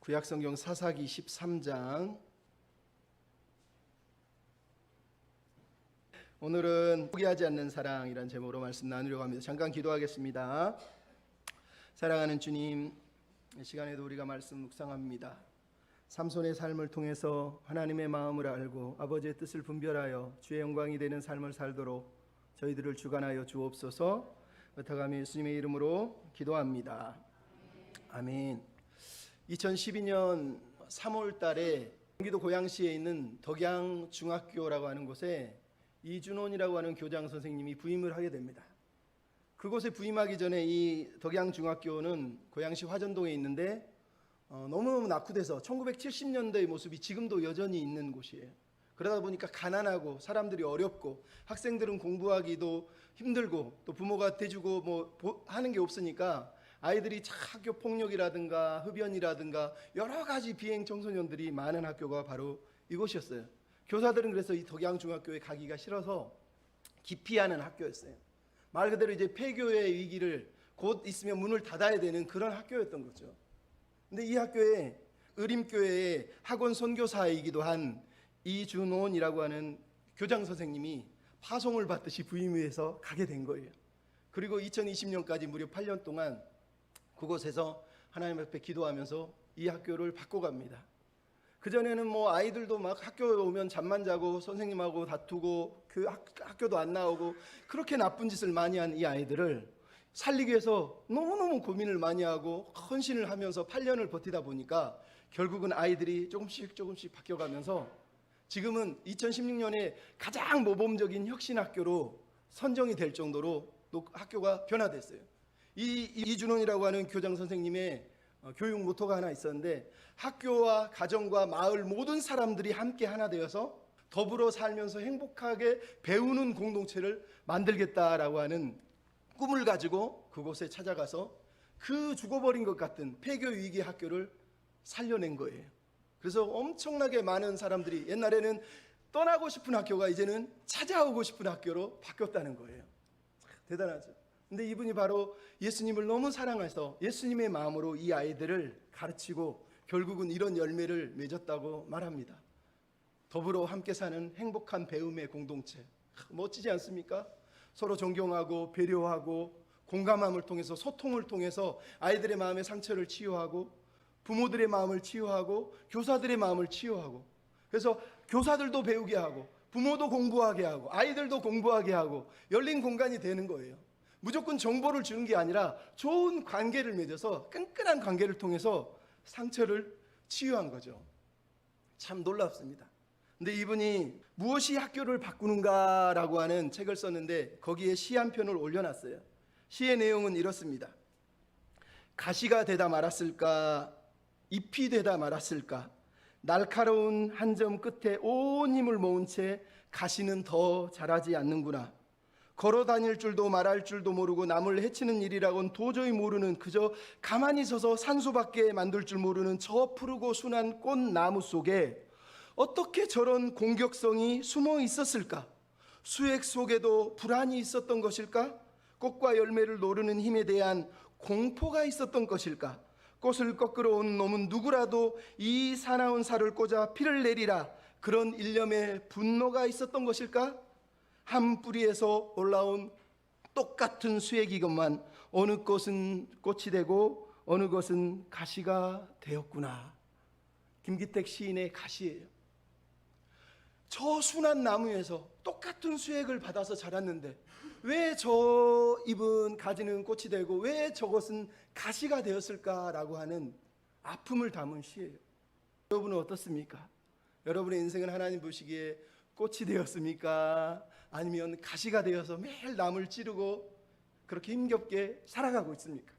구약성경 사사기 13장. 오늘은 포기하지 않는 사랑이란 제목으로 말씀 나누려고 합니다. 잠깐 기도하겠습니다. 사랑하는 주님, 이 시간에도 우리가 말씀 묵상합니다. 삼손의 삶을 통해서 하나님의 마음을 알고 아버지의 뜻을 분별하여 주의 영광이 되는 삶을 살도록 저희들을 주관하여 주옵소서. 부탁하며 예수님의 이름으로 기도합니다. 아멘. 2012년 3월 달에 경기도 고양시에 있는 덕양중학교라고 하는 곳에 이준원이라고 하는 교장 선생님이 부임을 하게 됩니다. 그곳에 부임하기 전에 이 덕양중학교는 고양시 화전동에 있는데 너무너무 낙후돼서 1970년대의 모습이 지금도 여전히 있는 곳이에요. 그러다 보니까 가난하고 사람들이 어렵고 학생들은 공부하기도 힘들고 또 부모가 대주고 뭐 하는 게 없으니까 아이들이 학교 폭력이라든가 흡연이라든가 여러 가지 비행 청소년들이 많은 학교가 바로 이곳이었어요. 교사들은 그래서 이 덕양중학교에 가기가 싫어서 기피하는 학교였어요. 말 그대로 이제 폐교의 위기를 곧 있으면 문을 닫아야 되는 그런 학교였던 거죠. 근데 이 학교에 의림교회의 학원 선교사이기도 한 이준원이라고 하는 교장 선생님이 파송을 받듯이 부임해서 가게 된 거예요. 그리고 2020년까지 무려 8년 동안 그곳에서 하나님 앞에 기도하면서 이 학교를 바꿔갑니다. 그전에는 아이들도 막 학교에 오면 잠만 자고 선생님하고 다투고 학교도 안 나오고 그렇게 나쁜 짓을 많이 한 이 아이들을 살리기 위해서 너무너무 고민을 많이 하고 헌신을 하면서 8년을 버티다 보니까 결국은 아이들이 조금씩 바뀌어가면서 지금은 2016년에 가장 모범적인 혁신학교로 선정이 될 정도로 또 학교가 변화됐어요. 이준원이라고 하는 교장 선생님의 교육 모토가 하나 있었는데, 학교와 가정과 마을 모든 사람들이 함께 하나 되어서 더불어 살면서 행복하게 배우는 공동체를 만들겠다라고 하는 꿈을 가지고 그곳에 찾아가서 그 죽어버린 것 같은 폐교 위기 학교를 살려낸 거예요. 그래서 엄청나게 많은 사람들이 옛날에는 떠나고 싶은 학교가 이제는 찾아오고 싶은 학교로 바뀌었다는 거예요. 대단하죠. 근데 이분이 바로 예수님을 너무 사랑해서 예수님의 마음으로 이 아이들을 가르치고 결국은 이런 열매를 맺었다고 말합니다. 더불어 함께 사는 행복한 배움의 공동체. 멋지지 않습니까? 서로 존경하고 배려하고 공감함을 통해서, 소통을 통해서 아이들의 마음의 상처를 치유하고 부모들의 마음을 치유하고 교사들의 마음을 치유하고, 그래서 교사들도 배우게 하고 부모도 공부하게 하고 아이들도 공부하게 하고 열린 공간이 되는 거예요. 무조건 정보를 주는 게 아니라 좋은 관계를 맺어서 끈끈한 관계를 통해서 상처를 치유한 거죠. 참 놀랍습니다. 근데 이분이 무엇이 학교를 바꾸는가라고 하는 책을 썼는데 거기에 시 한 편을 올려놨어요. 시의 내용은 이렇습니다. 가시가 되다 말았을까, 잎이 되다 말았을까, 날카로운 한 점 끝에 온 힘을 모은 채 가시는 더 자라지 않는구나. 걸어 다닐 줄도 말할 줄도 모르고 남을 해치는 일이라곤 도저히 모르는, 그저 가만히 서서 산소밖에 만들 줄 모르는 저 푸르고 순한 꽃나무 속에 어떻게 저런 공격성이 숨어 있었을까? 수액 속에도 불안이 있었던 것일까? 꽃과 열매를 노르는 힘에 대한 공포가 있었던 것일까? 꽃을 꺾으러 온 놈은 누구라도 이 사나운 살을 꽂아 피를 내리라, 그런 일념의 분노가 있었던 것일까? 한 뿌리에서 올라온 똑같은 수액이건만 어느 것은 꽃이 되고 어느 것은 가시가 되었구나. 김기택 시인의 가시예요. 저 순한 나무에서 똑같은 수액을 받아서 자랐는데 왜 저 잎은 가지는 꽃이 되고 왜 저것은 가시가 되었을까라고 하는 아픔을 담은 시예요. 여러분은 어떻습니까? 여러분의 인생은 하나님 보시기에 꽃이 되었습니까? 아니면 가시가 되어서 매일 남을 찌르고 그렇게 힘겹게 살아가고 있습니까?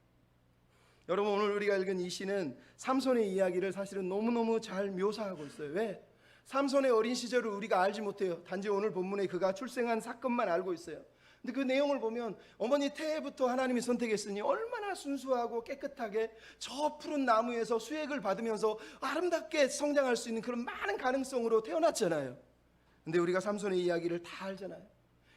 여러분, 오늘 우리가 읽은 이 시는 삼손의 이야기를 사실은 너무너무 잘 묘사하고 있어요. 왜? 삼손의 어린 시절을 우리가 알지 못해요. 단지 오늘 본문에 그가 출생한 사건만 알고 있어요. 근데 그 내용을 보면 어머니 태부터 하나님이 선택했으니 얼마나 순수하고 깨끗하게 저 푸른 나무에서 수액을 받으면서 아름답게 성장할 수 있는 그런 많은 가능성으로 태어났잖아요. 근데 우리가 삼손의 이야기를 다 알잖아요.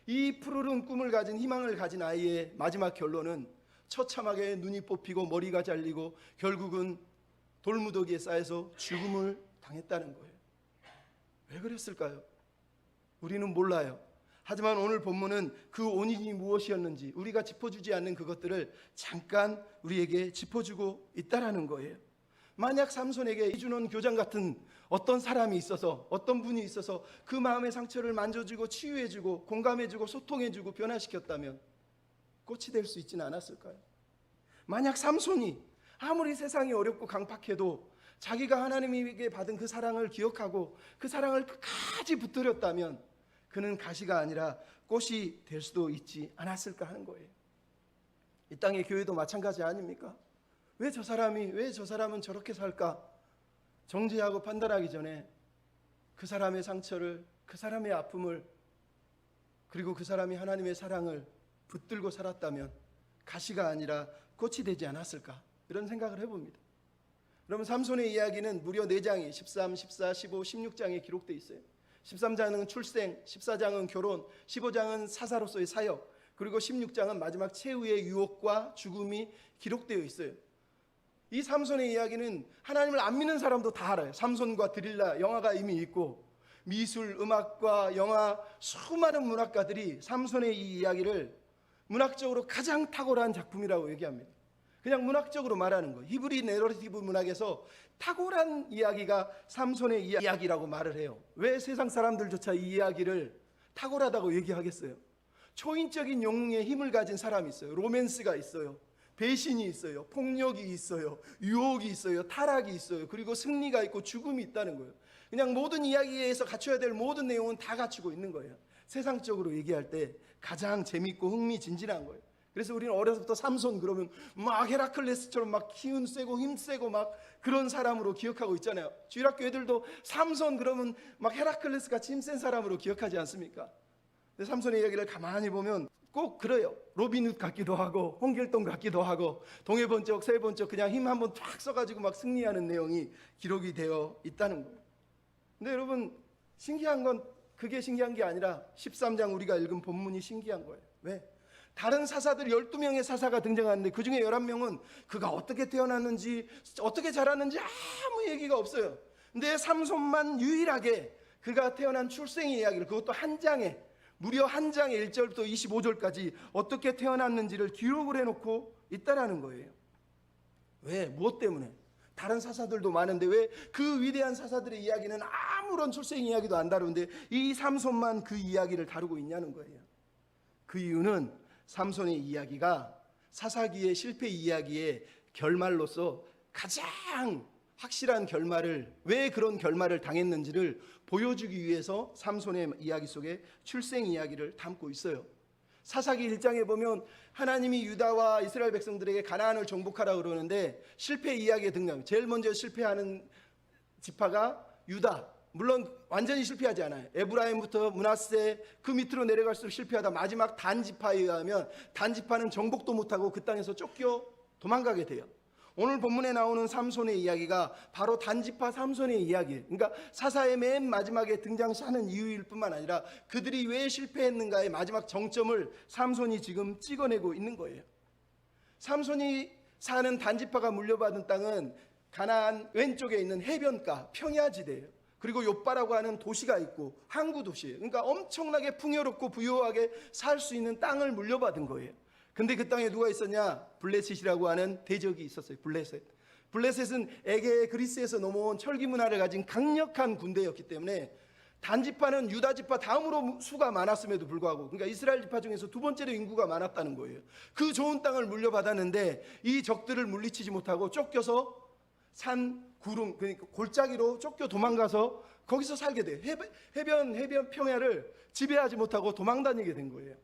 이 푸르른 꿈을 가진, 희망을 가진 아이의 마지막 결론은 처참하게 눈이 뽑히고 머리가 잘리고 결국은 돌무더기에 쌓여서 죽음을 당했다는 거예요. 왜 그랬을까요? 우리는 몰라요. 하지만 오늘 본문은 그 원인이 무엇이었는지 우리가 짚어주지 않는 그것들을 잠깐 우리에게 짚어주고 있다라는 거예요. 만약 삼손에게 이준원 교장 같은 어떤 사람이 있어서, 어떤 분이 있어서 그 마음의 상처를 만져주고 치유해주고 공감해주고 소통해주고 변화시켰다면 꽃이 될 수 있지는 않았을까요? 만약 삼손이 아무리 세상이 어렵고 강팍해도 자기가 하나님에게 받은 그 사랑을 기억하고 그 사랑을 끝까지 붙들었다면 그는 가시가 아니라 꽃이 될 수도 있지 않았을까 하는 거예요. 이 땅의 교회도 마찬가지 아닙니까? 왜 저 사람은 저렇게 살까? 정죄하고 판단하기 전에 그 사람의 상처를, 그 사람의 아픔을, 그리고 그 사람이 하나님의 사랑을 붙들고 살았다면 가시가 아니라 꽃이 되지 않았을까? 이런 생각을 해봅니다. 그러면 삼손의 이야기는 무려 4장이 13, 14, 15, 16장에 기록되어 있어요. 13장은 출생, 14장은 결혼, 15장은 사사로서의 사역, 그리고 16장은 마지막 최후의 유혹과 죽음이 기록되어 있어요. 이 삼손의 이야기는 하나님을 안 믿는 사람도 다 알아요. 삼손과 드릴라 영화가 이미 있고, 미술, 음악과 영화, 수많은 문학가들이 삼손의 이 이야기를 문학적으로 가장 탁월한 작품이라고 얘기합니다. 그냥 문학적으로 말하는 거예요. 히브리 내러티브 문학에서 탁월한 이야기가 삼손의 이야기라고 말을 해요. 왜 세상 사람들조차 이 이야기를 탁월하다고 얘기하겠어요? 초인적인 영웅의 힘을 가진 사람이 있어요. 로맨스가 있어요. 배신이 있어요. 폭력이 있어요. 유혹이 있어요. 타락이 있어요. 그리고 승리가 있고 죽음이 있다는 거예요. 그냥 모든 이야기에서 갖춰야 될 모든 내용은 다 갖추고 있는 거예요. 세상적으로 얘기할 때 가장 재밌고 흥미진진한 거예요. 그래서 우리는 어려서부터 삼손 그러면 막 헤라클레스처럼 막 기운 세고 힘 세고 막 그런 사람으로 기억하고 있잖아요. 주일학교 애들도 삼손 그러면 막 헤라클레스 같이 힘센 사람으로 기억하지 않습니까? 근데 삼손의 이야기를 가만히 보면 꼭 그래요. 로빈훗 같기도 하고 홍길동 같기도 하고 동해번쩍 서해번쩍 그냥 힘 한번 쫙 써가지고 막 승리하는 내용이 기록이 되어 있다는 거예요. 근데 여러분 신기한 건 그게 신기한 게 아니라 13장 우리가 읽은 본문이 신기한 거예요. 왜? 다른 사사들 12명의 사사가 등장하는데 그 중에 11명은 그가 어떻게 태어났는지 어떻게 자랐는지 아무 얘기가 없어요. 근데 삼손만 유일하게 그가 태어난 출생의 이야기를, 그것도 한 장에, 무려 한 장에 1절부터 25절까지 어떻게 태어났는지를 기록을 해놓고 있다라는 거예요. 왜? 무엇 때문에? 다른 사사들도 많은데 왜 그 위대한 사사들의 이야기는 아무런 출생 이야기도 안 다루는데 이 삼손만 그 이야기를 다루고 있냐는 거예요. 그 이유는 삼손의 이야기가 사사기의 실패 이야기의 결말로서 가장 확실한 결말을, 왜 그런 결말을 당했는지를 보여주기 위해서 삼손의 이야기 속에 출생 이야기를 담고 있어요. 사사기 1장에 보면 하나님이 유다와 이스라엘 백성들에게 가나안을 정복하라 그러는데 실패 이야기에 등장. 제일 먼저 실패하는 지파가 유다. 물론 완전히 실패하지 않아요. 에브라임부터 므낫세 그 밑으로 내려갈수록 실패하다 마지막 단 지파에 의하면 단 지파는 정복도 못하고 그 땅에서 쫓겨 도망가게 돼요. 오늘 본문에 나오는 삼손의 이야기가 바로 단지파 삼손의 이야기예요. 그러니까 사사의 맨 마지막에 등장하는 이유일 뿐만 아니라 그들이 왜 실패했는가의 마지막 정점을 삼손이 지금 찍어내고 있는 거예요. 삼손이 사는 단지파가 물려받은 땅은 가나안 왼쪽에 있는 해변가 평야지대예요. 그리고 욥바라고 하는 도시가 있고 항구 도시예요. 그러니까 엄청나게 풍요롭고 부유하게 살 수 있는 땅을 물려받은 거예요. 근데 그 땅에 누가 있었냐? 블레셋이라고 하는 대적이 있었어요. 블레셋은 에게 그리스에서 넘어온 철기 문화를 가진 강력한 군대였기 때문에 단지파는 유다 지파 다음으로 수가 많았음에도 불구하고, 그러니까 이스라엘 지파 중에서 두 번째로 인구가 많았다는 거예요. 그 좋은 땅을 물려받았는데 이 적들을 물리치지 못하고 쫓겨서 산 구름, 그러니까 골짜기로 쫓겨 도망가서 거기서 살게 돼요. 해변 평야를 지배하지 못하고 도망다니게 된 거예요.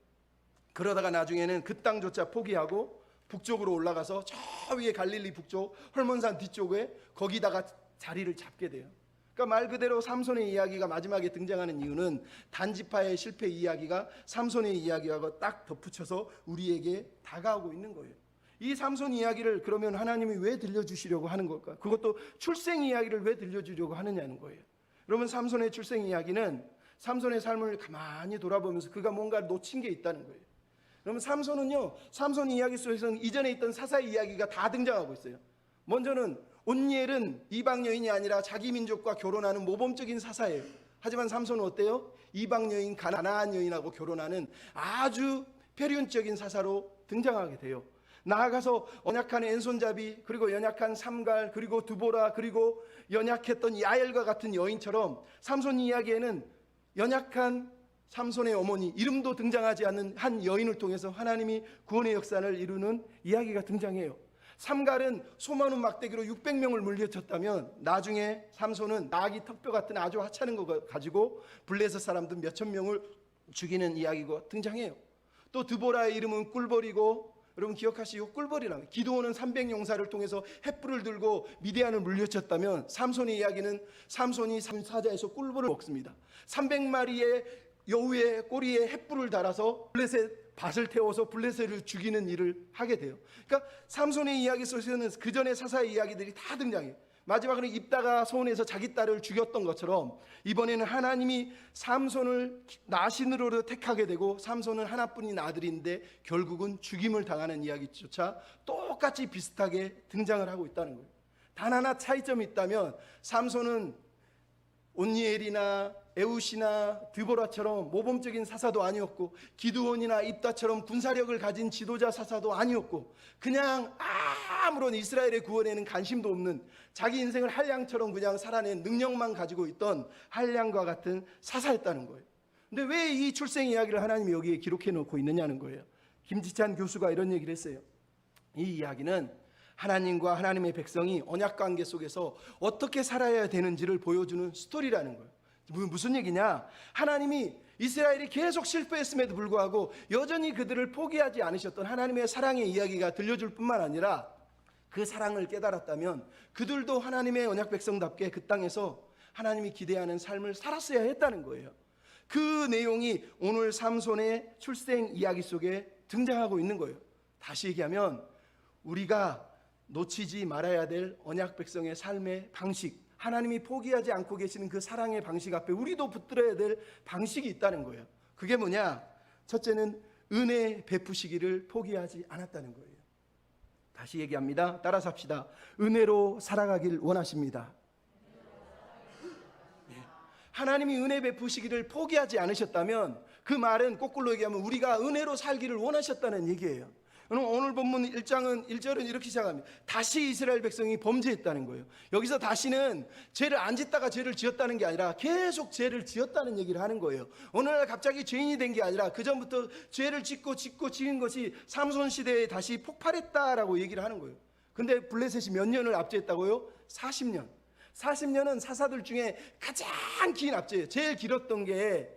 그러다가 나중에는 그 땅조차 포기하고 북쪽으로 올라가서 저 위에 갈릴리 북쪽 헐몬산 뒤쪽에 거기다가 자리를 잡게 돼요. 그러니까 말 그대로 삼손의 이야기가 마지막에 등장하는 이유는 단지파의 실패 이야기가 삼손의 이야기하고 딱 덧붙여서 우리에게 다가오고 있는 거예요. 이 삼손 이야기를 그러면 하나님이 왜 들려주시려고 하는 걸까? 그것도 출생 이야기를 왜 들려주려고 하느냐는 거예요. 그러면 삼손의 출생 이야기는 삼손의 삶을 가만히 돌아보면서 그가 뭔가 놓친 게 있다는 거예요. 그러면 삼손은 이야기 속에서는 이전에 있던 사사의 이야기가 다 등장하고 있어요. 먼저는 온니엘은 이방 여인이 아니라 자기 민족과 결혼하는 모범적인 사사예요. 하지만 삼손은 어때요? 이방 여인 가나안 여인하고 결혼하는 아주 표륜적인 사사로 등장하게 돼요. 나아가서 연약한 왼손잡이, 그리고 연약한 삼갈, 그리고 두보라, 그리고 연약했던 야엘과 같은 여인처럼 삼손 이야기에는 연약한 삼손의 어머니, 이름도 등장하지 않는 한 여인을 통해서 하나님이 구원의 역사를 이루는 이야기가 등장해요. 삼갈은 소만운 막대기로 600명을 물리쳤다면 나중에 삼손은 나귀 턱뼈 같은 아주 하찮은 거 가지고 블레셋 사람들 몇천 명을 죽이는 이야기가 등장해요. 또 드보라의 이름은 꿀벌이고, 여러분 기억하시고, 꿀벌이라면 기드온은 300용사를 통해서 횃불을 들고 미디안을 물리쳤다면 삼손의 이야기는 삼손이 사자에서 꿀벌을 먹습니다. 300마리의 여우의 꼬리에 횃불을 달아서 블레셋 밭을 태워서 블레셋을 죽이는 일을 하게 돼요. 그러니까 삼손의 이야기 속에서는 그 전에 사사의 이야기들이 다 등장해요. 마지막으로 입다가 소원해서 자기 딸을 죽였던 것처럼 이번에는 하나님이 삼손을 나신으로 택하게 되고, 삼손은 하나뿐인 아들인데 결국은 죽임을 당하는 이야기조차 똑같이 비슷하게 등장을 하고 있다는 거예요. 단 하나 차이점이 있다면 삼손은 온니엘이나 에웃이나 드보라처럼 모범적인 사사도 아니었고, 기드온이나 입다처럼 군사력을 가진 지도자 사사도 아니었고, 그냥 아무런 이스라엘의 구원에는 관심도 없는 자기 인생을 한량처럼 그냥 살아낸 능력만 가지고 있던 한량과 같은 사사였다는 거예요. 근데 왜 이 출생 이야기를 하나님이 여기에 기록해 놓고 있느냐는 거예요. 김지찬 교수가 이런 얘기를 했어요. 이 이야기는 하나님과 하나님의 백성이 언약관계 속에서 어떻게 살아야 되는지를 보여주는 스토리라는 거예요. 무슨 얘기냐? 하나님이 이스라엘이 계속 실패했음에도 불구하고 여전히 그들을 포기하지 않으셨던 하나님의 사랑의 이야기가 들려줄 뿐만 아니라, 그 사랑을 깨달았다면 그들도 하나님의 언약 백성답게 그 땅에서 하나님이 기대하는 삶을 살았어야 했다는 거예요. 그 내용이 오늘 삼손의 출생 이야기 속에 등장하고 있는 거예요. 다시 얘기하면 우리가 놓치지 말아야 될 언약 백성의 삶의 방식, 하나님이 포기하지 않고 계시는 그 사랑의 방식 앞에 우리도 붙들어야 될 방식이 있다는 거예요. 그게 뭐냐? 첫째는 은혜 베푸시기를 포기하지 않았다는 거예요. 다시 얘기합니다. 따라서 합시다. 은혜로 살아가길 원하십니다. 하나님이 은혜 베푸시기를 포기하지 않으셨다면 그 말은 거꾸로 얘기하면 우리가 은혜로 살기를 원하셨다는 얘기예요. 오늘 본문 1절은 이렇게 시작합니다. 다시 이스라엘 백성이 범죄했다는 거예요. 여기서 다시는 죄를 안 짓다가 죄를 지었다는 게 아니라 계속 죄를 지었다는 얘기를 하는 거예요. 어느 날 갑자기 죄인이 된 게 아니라 그 전부터 죄를 짓고 지은 것이 삼손 시대에 다시 폭발했다라고 얘기를 하는 거예요. 근데 블레셋이 몇 년을 압제했다고요? 40년. 40년은 사사들 중에 가장 긴 압제예요. 제일 길었던 게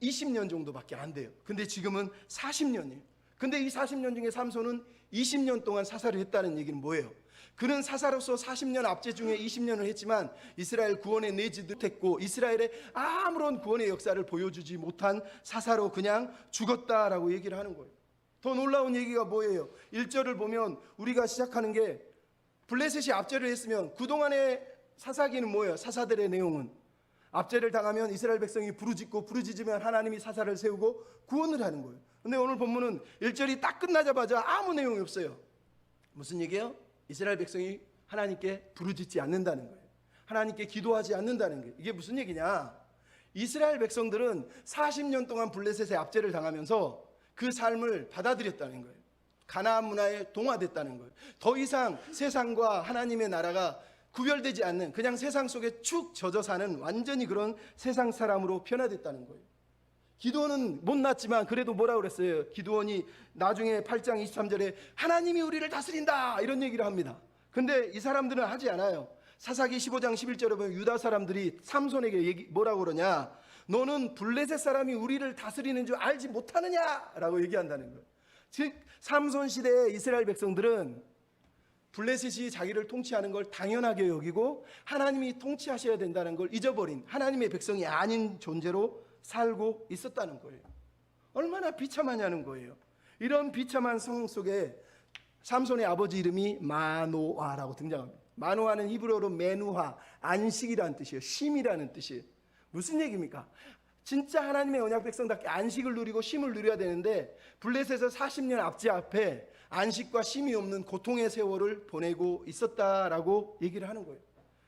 20년 정도밖에 안 돼요. 근데 지금은 40년이에요. 근데 이 40년 중에 삼손은 20년 동안 사사를 했다는 얘기는 뭐예요? 그는 사사로서 40년 압제 중에 20년을 했지만 이스라엘 구원에 내지도 못했고 이스라엘의 아무런 구원의 역사를 보여주지 못한 사사로 그냥 죽었다라고 얘기를 하는 거예요. 더 놀라운 얘기가 뭐예요? 1절을 보면 우리가 시작하는 게, 블레셋이 압제를 했으면 그동안의 사사기는 뭐예요? 사사들의 내용은 압제를 당하면 이스라엘 백성이 부르짖으면 하나님이 사사를 세우고 구원을 하는 거예요. 근데 오늘 본문은 1절이 딱 끝나자마자 아무 내용이 없어요. 무슨 얘기예요? 이스라엘 백성이 하나님께 부르짖지 않는다는 거예요. 하나님께 기도하지 않는다는 거예요. 이게 무슨 얘기냐? 이스라엘 백성들은 40년 동안 블레셋의 압제를 당하면서 그 삶을 받아들였다는 거예요. 가나안 문화에 동화됐다는 거예요. 더 이상 세상과 하나님의 나라가 구별되지 않는, 그냥 세상 속에 축 젖어 사는 완전히 그런 세상 사람으로 변화됐다는 거예요. 기드온은 못났지만 그래도 뭐라 그랬어요? 기드온이 나중에 8장 23절에 하나님이 우리를 다스린다 이런 얘기를 합니다. 근데 이 사람들은 하지 않아요. 사사기 15장 11절에 보면 유다 사람들이 삼손에게 뭐라고 그러냐? 너는 블레셋 사람이 우리를 다스리는 줄 알지 못하느냐라고 얘기한다는 거예요. 즉 삼손 시대의 이스라엘 백성들은 블레셋이 자기를 통치하는 걸 당연하게 여기고 하나님이 통치하셔야 된다는 걸 잊어버린 하나님의 백성이 아닌 존재로 살고 있었다는 거예요. 얼마나 비참하냐는 거예요. 이런 비참한 상황 속에 삼손의 아버지 이름이 마노아라고 등장합니다. 마노아는 히브리어로 메누하, 안식이라는 뜻이에요. 쉼이라는 뜻이에요. 무슨 얘기입니까? 진짜 하나님의 언약 백성답게 안식을 누리고 쉼을 누려야 되는데 블레셋에서 40년 압제 앞에 안식과 쉼이 없는 고통의 세월을 보내고 있었다라고 얘기를 하는 거예요.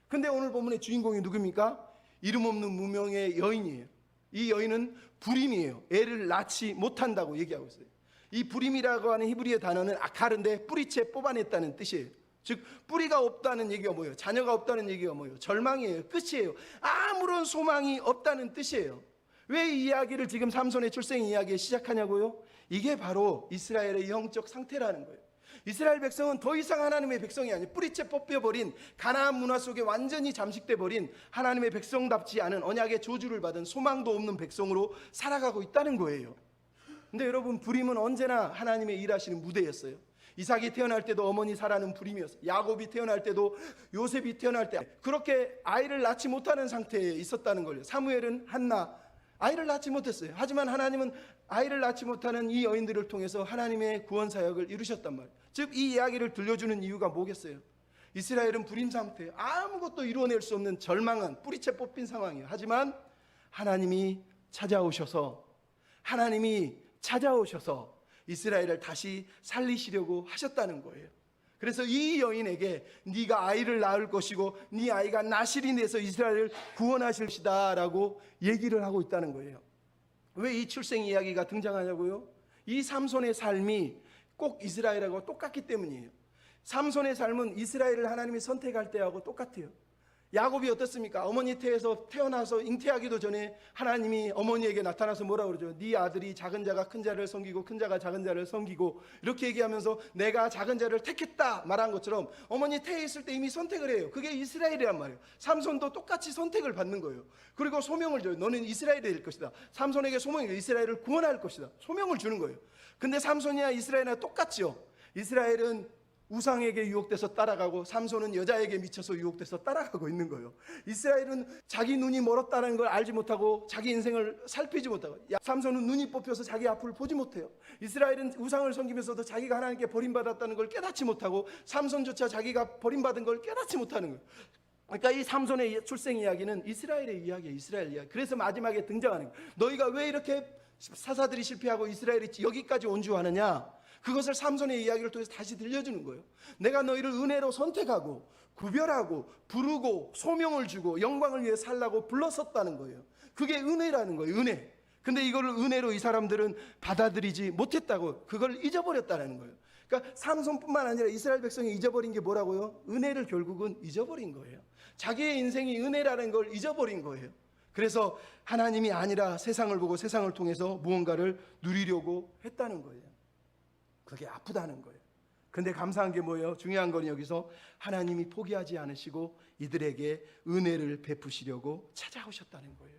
근데 오늘 본문의 주인공이 누굽니까? 이름 없는 무명의 여인이에요. 이 여인은 불임이에요. 애를 낳지 못한다고 얘기하고 있어요. 이 불임이라고 하는 히브리어 단어는 아카르인데 뿌리채 뽑아냈다는 뜻이에요. 즉 뿌리가 없다는 얘기가 뭐예요? 자녀가 없다는 얘기가 뭐예요? 절망이에요. 끝이에요. 아무런 소망이 없다는 뜻이에요. 왜 이 이야기를 지금 삼손의 출생 이야기에 시작하냐고요? 이게 바로 이스라엘의 영적 상태라는 거예요. 이스라엘 백성은 더 이상 하나님의 백성이 아니에요. 뿌리채 뽑혀버린 가나안 문화 속에 완전히 잠식돼 버린 하나님의 백성답지 않은 언약의 저주를 받은 소망도 없는 백성으로 살아가고 있다는 거예요. 근데 여러분, 불임은 언제나 하나님의 일하시는 무대였어요. 이삭이 태어날 때도 어머니 사라는 불임이었어요. 야곱이 태어날 때도, 요셉이 태어날 때 그렇게 아이를 낳지 못하는 상태에 있었다는 거예요. 사무엘은 한나 아이를 낳지 못했어요. 하지만 하나님은 아이를 낳지 못하는 이 여인들을 통해서 하나님의 구원 사역을 이루셨단 말이에요. 즉 이 이야기를 들려주는 이유가 뭐겠어요? 이스라엘은 불임 상태, 아무것도 이루어낼 수 없는 절망한 뿌리채 뽑힌 상황이에요. 하지만 하나님이 찾아오셔서 이스라엘을 다시 살리시려고 하셨다는 거예요. 그래서 이 여인에게 네가 아이를 낳을 것이고 네 아이가 나실이 돼서 이스라엘을 구원하실 것이다 라고 얘기를 하고 있다는 거예요. 왜 이 출생 이야기가 등장하냐고요? 이 삼손의 삶이 꼭 이스라엘하고 똑같기 때문이에요. 삼손의 삶은 이스라엘을 하나님이 선택할 때하고 똑같아요. 야곱이 어떻습니까? 어머니 태에서 태어나서 잉태하기도 전에 하나님이 어머니에게 나타나서 뭐라고 그러죠? 네 아들이 작은 자가 큰 자를 섬기고 큰 자가 작은 자를 섬기고, 이렇게 얘기하면서 내가 작은 자를 택했다 말한 것처럼 어머니 태에 있을 때 이미 선택을 해요. 그게 이스라엘이란 말이에요. 삼손도 똑같이 선택을 받는 거예요. 그리고 소명을 줘요. 너는 이스라엘이 될 것이다. 삼손에게 소명이 이스라엘을 구원할 것이다. 소명을 주는 거예요. 근데 삼손이나 이스라엘이나 똑같죠. 이스라엘은 우상에게 유혹돼서 따라가고 삼손은 여자에게 미쳐서 유혹돼서 따라가고 있는 거예요. 이스라엘은 자기 눈이 멀었다는 걸 알지 못하고 자기 인생을 살피지 못하고, 삼손은 눈이 뽑혀서 자기 앞을 보지 못해요. 이스라엘은 우상을 섬기면서도 자기가 하나님께 버림받았다는 걸 깨닫지 못하고 삼손조차 자기가 버림받은 걸 깨닫지 못하는 거예요. 그러니까 이 삼손의 출생 이야기는 이스라엘의 이야기예요. 이스라엘 이야기. 그래서 마지막에 등장하는 거예요. 너희가 왜 이렇게 사사들이 실패하고 이스라엘이 여기까지 온주하느냐? 그것을 삼손의 이야기를 통해서 다시 들려주는 거예요. 내가 너희를 은혜로 선택하고 구별하고 부르고 소명을 주고 영광을 위해 살라고 불렀었다는 거예요. 그게 은혜라는 거예요. 은혜. 근데 이거를 은혜로 이 사람들은 받아들이지 못했다고, 그걸 잊어버렸다는 거예요. 그러니까 삼손뿐만 아니라 이스라엘 백성이 잊어버린 게 뭐라고요? 은혜를 결국은 잊어버린 거예요. 자기의 인생이 은혜라는 걸 잊어버린 거예요. 그래서 하나님이 아니라 세상을 보고 세상을 통해서 무언가를 누리려고 했다는 거예요. 그게 아프다는 거예요. 근데 감사한 게 뭐예요? 중요한 건 여기서 하나님이 포기하지 않으시고 이들에게 은혜를 베푸시려고 찾아오셨다는 거예요.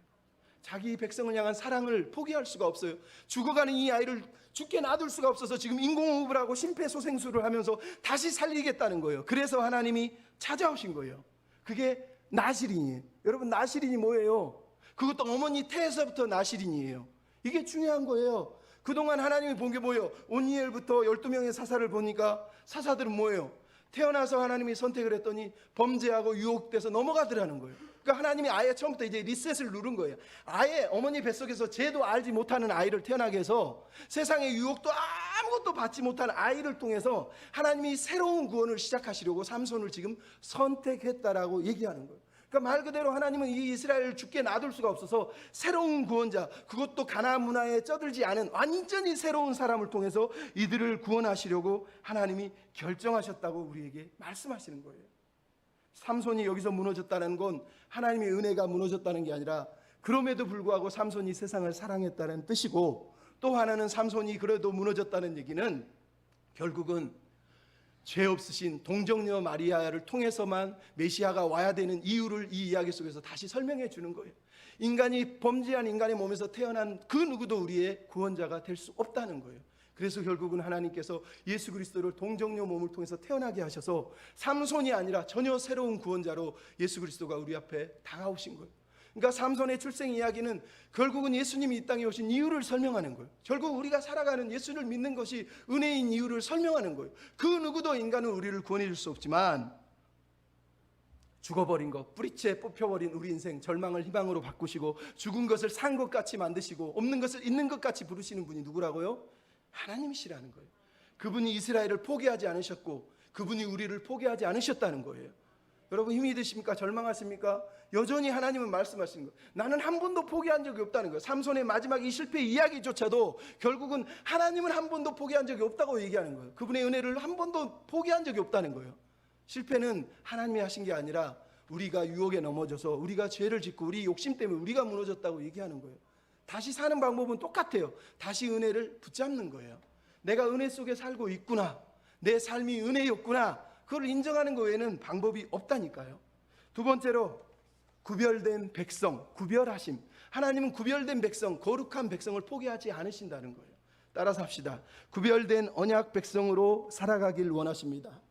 자기 백성을 향한 사랑을 포기할 수가 없어요. 죽어가는 이 아이를 죽게 놔둘 수가 없어서 지금 인공호흡을 하고 심폐소생술을 하면서 다시 살리겠다는 거예요. 그래서 하나님이 찾아오신 거예요. 그게 나실인이에요. 여러분, 나실인이 뭐예요? 그것도 어머니 태에서부터 나실인이에요. 이게 중요한 거예요. 그동안 하나님이 본 게 뭐예요? 온니엘부터 12명의 사사를 보니까 사사들은 뭐예요? 태어나서 하나님이 선택을 했더니 범죄하고 유혹돼서 넘어가더라는 거예요. 그러니까 하나님이 아예 처음부터 이제 리셋을 누른 거예요. 아예 어머니 뱃속에서 죄도 알지 못하는 아이를 태어나게 해서 세상의 유혹도 아무것도 받지 못하는 아이를 통해서 하나님이 새로운 구원을 시작하시려고 삼손을 지금 선택했다라고 얘기하는 거예요. 그러니까 말 그대로 하나님은 이 이스라엘을 죽게 놔둘 수가 없어서 새로운 구원자, 그것도 가나안 문화에 쩌들지 않은 완전히 새로운 사람을 통해서 이들을 구원하시려고 하나님이 결정하셨다고 우리에게 말씀하시는 거예요. 삼손이 여기서 무너졌다는 건 하나님의 은혜가 무너졌다는 게 아니라 그럼에도 불구하고 삼손이 세상을 사랑했다는 뜻이고, 또 하나는 삼손이 그래도 무너졌다는 얘기는 결국은 죄 없으신 동정녀 마리아를 통해서만 메시아가 와야 되는 이유를 이 이야기 속에서 다시 설명해 주는 거예요. 인간이 범죄한 인간의 몸에서 태어난 그 누구도 우리의 구원자가 될 수 없다는 거예요. 그래서 결국은 하나님께서 예수 그리스도를 동정녀 몸을 통해서 태어나게 하셔서 삼손이 아니라 전혀 새로운 구원자로 예수 그리스도가 우리 앞에 다가오신 거예요. 그러니까 삼손의 출생 이야기는 결국은 예수님이 이 땅에 오신 이유를 설명하는 거예요. 결국 우리가 살아가는 예수를 믿는 것이 은혜인 이유를 설명하는 거예요. 그 누구도 인간은 우리를 구원해 줄 수 없지만 죽어버린 것, 뿌리채 뽑혀버린 우리 인생, 절망을 희망으로 바꾸시고 죽은 것을 산 것 같이 만드시고 없는 것을 있는 것 같이 부르시는 분이 누구라고요? 하나님이시라는 거예요. 그분이 이스라엘을 포기하지 않으셨고 그분이 우리를 포기하지 않으셨다는 거예요. 여러분 힘이 드십니까? 절망하십니까? 여전히 하나님은 말씀하시는 거예요. 나는 한 번도 포기한 적이 없다는 거예요. 삼손의 마지막 이 실패 이야기조차도 결국은 하나님은 한 번도 포기한 적이 없다고 얘기하는 거예요. 그분의 은혜를 한 번도 포기한 적이 없다는 거예요. 실패는 하나님이 하신 게 아니라 우리가 유혹에 넘어져서 우리가 죄를 짓고 우리 욕심 때문에 우리가 무너졌다고 얘기하는 거예요. 다시 사는 방법은 똑같아요. 다시 은혜를 붙잡는 거예요. 내가 은혜 속에 살고 있구나, 내 삶이 은혜였구나, 그걸 인정하는 것 외에는 방법이 없다니까요. 두 번째로 구별된 백성, 구별하심. 하나님은 구별된 백성, 거룩한 백성을 포기하지 않으신다는 거예요. 따라서 합시다. 구별된 언약 백성으로 살아가길 원하십니다.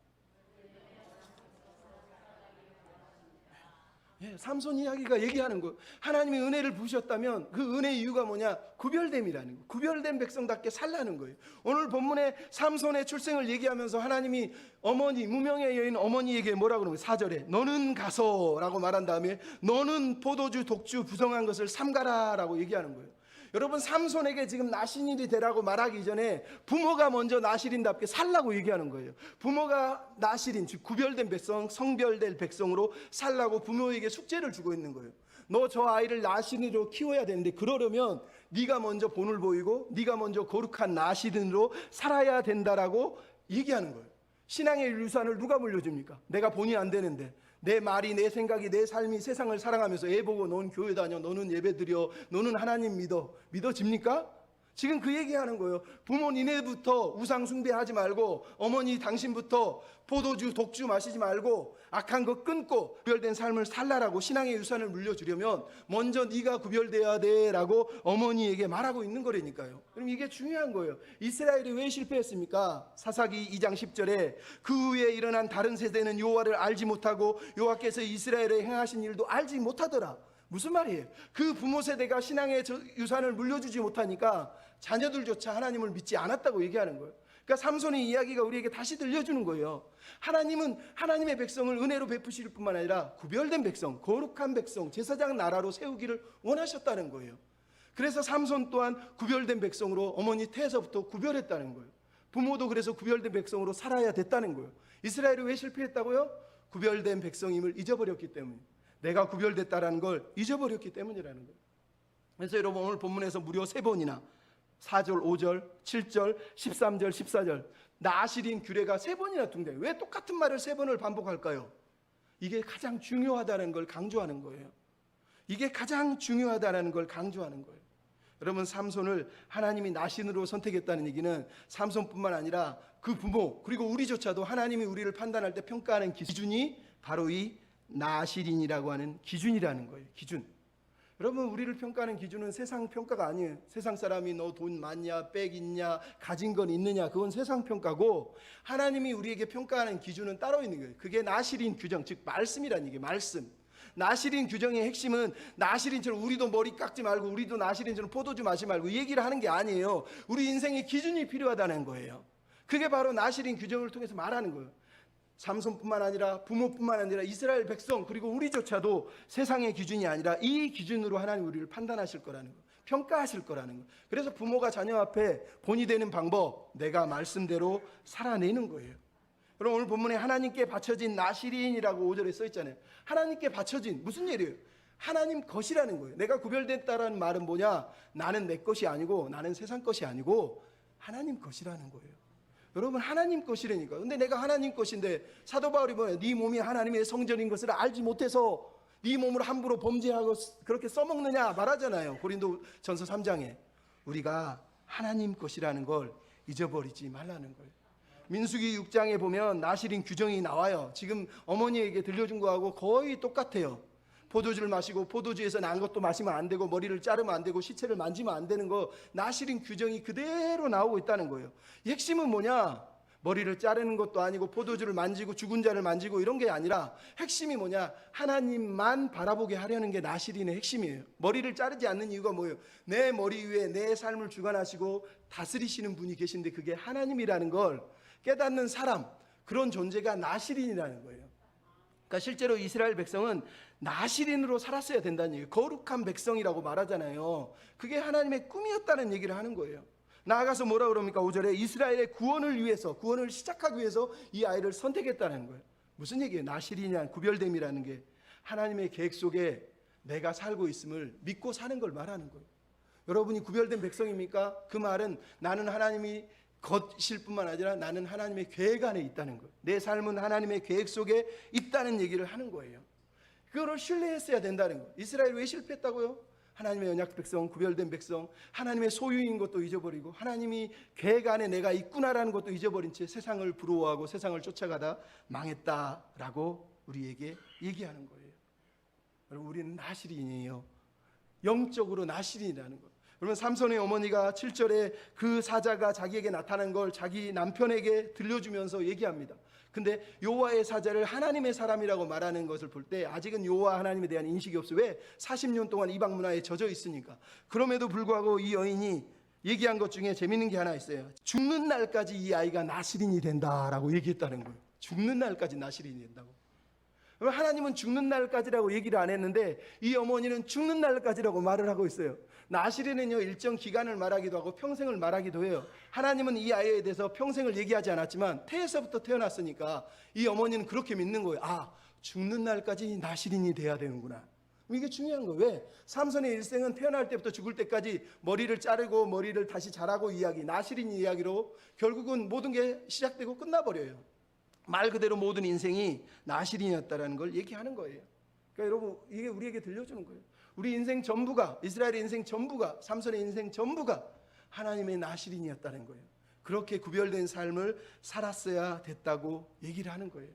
삼손 이야기가 얘기하는 거, 하나님이 은혜를 부으셨다면 그 은혜의 이유가 뭐냐? 구별됨이라는 거. 구별된 백성답게 살라는 거예요. 오늘 본문에 삼손의 출생을 얘기하면서 하나님이 어머니, 무명의 여인 어머니에게 뭐라고 그러면 4절에 너는 가서 라고 말한 다음에 너는 포도주, 독주, 부성한 것을 삼가라 라고 얘기하는 거예요. 여러분, 삼손에게 지금 나신인이 되라고 말하기 전에 부모가 먼저 나실인답게 살라고 얘기하는 거예요. 부모가 나실인, 즉 구별된 백성, 성별된 백성으로 살라고 부모에게 숙제를 주고 있는 거예요. 너 저 아이를 나실인으로 키워야 되는데 그러려면 네가 먼저 본을 보이고 네가 먼저 거룩한 나실인으로 살아야 된다라고 얘기하는 거예요. 신앙의 유산을 누가 물려줍니까? 내가 본이 안 되는데, 내 말이, 내 생각이, 내 삶이 세상을 살아가면서 애 보고 너는 교회 다녀, 너는 예배 드려, 너는 하나님 믿어, 믿어집니까? 지금 그 얘기하는 거예요. 부모 니네부터 우상 숭배하지 말고, 어머니 당신부터 포도주, 독주 마시지 말고 악한 거 끊고 구별된 삶을 살라라고 신앙의 유산을 물려주려면 먼저 네가 구별돼야 돼라고 어머니에게 말하고 있는 거라니까요. 그럼 이게 중요한 거예요. 이스라엘이 왜 실패했습니까? 사사기 2장 10절에 그 후에 일어난 다른 세대는 여호와를 알지 못하고 여호와께서 이스라엘에 행하신 일도 알지 못하더라. 무슨 말이에요? 그 부모 세대가 신앙의 유산을 물려주지 못하니까 자녀들조차 하나님을 믿지 않았다고 얘기하는 거예요. 그러니까 삼손의 이야기가 우리에게 다시 들려주는 거예요. 하나님은 하나님의 백성을 은혜로 베푸실 뿐만 아니라 구별된 백성, 거룩한 백성, 제사장 나라로 세우기를 원하셨다는 거예요. 그래서 삼손 또한 구별된 백성으로 어머니 태에서부터 구별했다는 거예요. 부모도 그래서 구별된 백성으로 살아야 됐다는 거예요. 이스라엘이 왜 실패했다고요? 구별된 백성임을 잊어버렸기 때문에, 내가 구별됐다라는 걸 잊어버렸기 때문이라는 거예요. 그래서 여러분, 오늘 본문에서 무려 3번이나 4절, 5절, 7절, 13절, 14절 나실인 규례가 3번이나 등장해요. 왜 똑같은 말을 3번을 반복할까요? 이게 가장 중요하다는 걸 강조하는 거예요. 이게 가장 중요하다는 걸 강조하는 거예요. 여러분, 삼손을 하나님이 나신으로 선택했다는 얘기는 삼손뿐만 아니라 그 부모, 그리고 우리조차도 하나님이 우리를 판단할 때 평가하는 기준이 바로 이 나실인이라고 하는 기준이라는 거예요. 기준. 여러분, 우리를 평가하는 기준은 세상 평가가 아니에요. 세상 사람이 너 돈 많냐, 빽 있냐, 가진 건 있느냐, 그건 세상 평가고, 하나님이 우리에게 평가하는 기준은 따로 있는 거예요. 그게 나실인 규정, 즉 말씀이라는 얘기예요. 말씀. 나실인 규정의 핵심은 나실인처럼 우리도 머리 깎지 말고 우리도 나실인처럼 포도주 마시지 말고 이 얘기를 하는 게 아니에요. 우리 인생의 기준이 필요하다는 거예요. 그게 바로 나실인 규정을 통해서 말하는 거예요. 삼손뿐만 아니라 부모뿐만 아니라 이스라엘 백성, 그리고 우리조차도 세상의 기준이 아니라 이 기준으로 하나님 우리를 판단하실 거라는 거, 평가하실 거라는 거. 그래서 부모가 자녀 앞에 본이 되는 방법, 내가 말씀대로 살아내는 거예요. 여러분, 오늘 본문에 하나님께 바쳐진 나실인이라고 5절에 써 있잖아요. 하나님께 바쳐진, 무슨 일이에요? 하나님 것이라는 거예요. 내가 구별됐다라는 말은 뭐냐? 나는 내 것이 아니고, 나는 세상 것이 아니고 하나님 것이라는 거예요. 여러분, 하나님 것이라니까. 근데 내가 하나님 것인데, 사도 바울이 뭐예요? 네 몸이 하나님의 성전인 것을 알지 못해서 네 몸을 함부로 범죄하고 그렇게 써먹느냐 말하잖아요. 고린도전서 3장에. 우리가 하나님 것이라는 걸 잊어버리지 말라는 거예요. 민수기 6장에 보면 나실인 규정이 나와요. 지금 어머니에게 들려준 거하고 거의 똑같아요. 포도주를 마시고 포도주에서 난 것도 마시면 안 되고, 머리를 자르면 안 되고, 시체를 만지면 안 되는 거, 나실인 규정이 그대로 나오고 있다는 거예요. 이 핵심은 뭐냐? 머리를 자르는 것도 아니고 포도주를 만지고 죽은 자를 만지고 이런 게 아니라, 핵심이 뭐냐? 하나님만 바라보게 하려는 게 나실인의 핵심이에요. 머리를 자르지 않는 이유가 뭐예요? 내 머리 위에 내 삶을 주관하시고 다스리시는 분이 계신데 그게 하나님이라는 걸 깨닫는 사람, 그런 존재가 나실인이라는 거예요. 그러니까 실제로 이스라엘 백성은 나실인으로 살았어야 된다는 얘기예요. 거룩한 백성이라고 말하잖아요. 그게 하나님의 꿈이었다는 얘기를 하는 거예요. 나아가서 뭐라 그럽니까? 5절에 이스라엘의 구원을 위해서, 구원을 시작하기 위해서 이 아이를 선택했다는 거예요. 무슨 얘기예요? 나실이냐, 구별됨이라는 게 하나님의 계획 속에 내가 살고 있음을 믿고 사는 걸 말하는 거예요. 여러분이 구별된 백성입니까? 그 말은 나는 하나님이 것일 뿐만 아니라 나는 하나님의 계획 안에 있다는 거예요. 내 삶은 하나님의 계획 속에 있다는 얘기를 하는 거예요. 그거를 신뢰했어야 된다는 거예요. 이스라엘 왜 실패했다고요? 하나님의 언약 백성, 구별된 백성, 하나님의 소유인 것도 잊어버리고 하나님이 계획 안에 내가 있구나라는 것도 잊어버린 채 세상을 부러워하고 세상을 쫓아가다 망했다라고 우리에게 얘기하는 거예요. 여러분, 우리는 나실인이에요. 영적으로 나실인이라는 거. 여러분, 삼손의 어머니가 7절에 그 사자가 자기에게 나타난 걸 자기 남편에게 들려주면서 얘기합니다. 근데 여호와의 사자를 하나님의 사람이라고 말하는 것을 볼 때 아직은 여호와 하나님에 대한 인식이 없어요. 왜? 40년 동안 이방 문화에 젖어 있으니까. 그럼에도 불구하고 이 여인이 얘기한 것 중에 재밌는 게 하나 있어요. 죽는 날까지 이 아이가 나실인이 된다라고 얘기했다는 거예요. 죽는 날까지 나실인이 된다고. 하나님은 죽는 날까지라고 얘기를 안 했는데 이 어머니는 죽는 날까지라고 말을 하고 있어요. 나실인은요, 일정 기간을 말하기도 하고 평생을 말하기도 해요. 하나님은 이 아이에 대해서 평생을 얘기하지 않았지만 태에서부터 태어났으니까 이 어머니는 그렇게 믿는 거예요. 아, 죽는 날까지 나실인이 돼야 되는구나. 이게 중요한 거예요. 왜? 삼손의 일생은 태어날 때부터 죽을 때까지 머리를 자르고 머리를 다시 자라고 이야기, 나실인 이야기로 결국은 모든 게 시작되고 끝나버려요. 말 그대로 모든 인생이 나실인이었다라는 걸 얘기하는 거예요. 그러니까 여러분, 이게 우리에게 들려주는 거예요. 우리 인생 전부가, 이스라엘의 인생 전부가, 삼손의 인생 전부가 하나님의 나실인이었다는 거예요. 그렇게 구별된 삶을 살았어야 됐다고 얘기를 하는 거예요.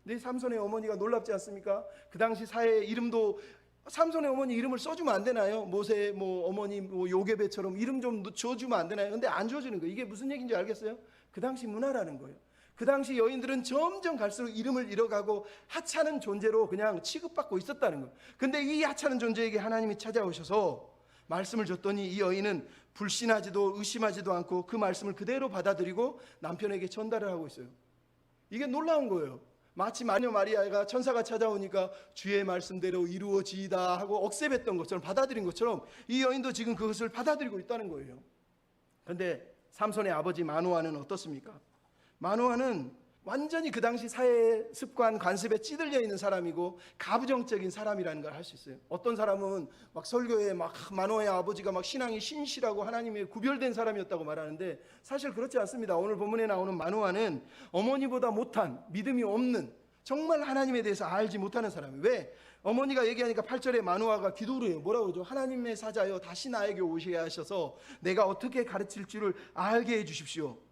근데 삼손의 어머니가 놀랍지 않습니까? 그 당시 사회에 이름도, 삼손의 어머니 이름을 써주면 안 되나요? 모세 어머니 요게벳처럼 이름 좀 줘주면 안 되나요? 근데 안 줘주는 거예요. 이게 무슨 얘기인지 알겠어요? 그 당시 문화라는 거예요. 그 당시 여인들은 점점 갈수록 이름을 잃어가고 하찮은 존재로 그냥 취급받고 있었다는 거예요. 근데 이 하찮은 존재에게 하나님이 찾아오셔서 말씀을 줬더니 이 여인은 불신하지도 의심하지도 않고 그 말씀을 그대로 받아들이고 남편에게 전달을 하고 있어요. 이게 놀라운 거예요. 마치 마녀 마리아가 천사가 찾아오니까 주의 말씀대로 이루어지이다 하고 억셉했던 것처럼, 받아들인 것처럼 이 여인도 지금 그것을 받아들이고 있다는 거예요. 그런데 삼손의 아버지 마노아는 어떻습니까? 마노아는 완전히 그 당시 사회의 습관, 관습에 찌들려 있는 사람이고 가부정적인 사람이라는 걸 할 수 있어요. 어떤 사람은 막 설교에 막 마노아의 아버지가 막 신앙이 신실하고 하나님의 구별된 사람이었다고 말하는데 사실 그렇지 않습니다. 오늘 본문에 나오는 마노아는 어머니보다 못한, 믿음이 없는, 정말 하나님에 대해서 알지 못하는 사람이에요. 왜? 어머니가 얘기하니까 8절에 마노아가 기도를 해요. 뭐라고 하죠? 하나님의 사자여, 다시 나에게 오시게 하셔서 내가 어떻게 가르칠 줄을 알게 해 주십시오.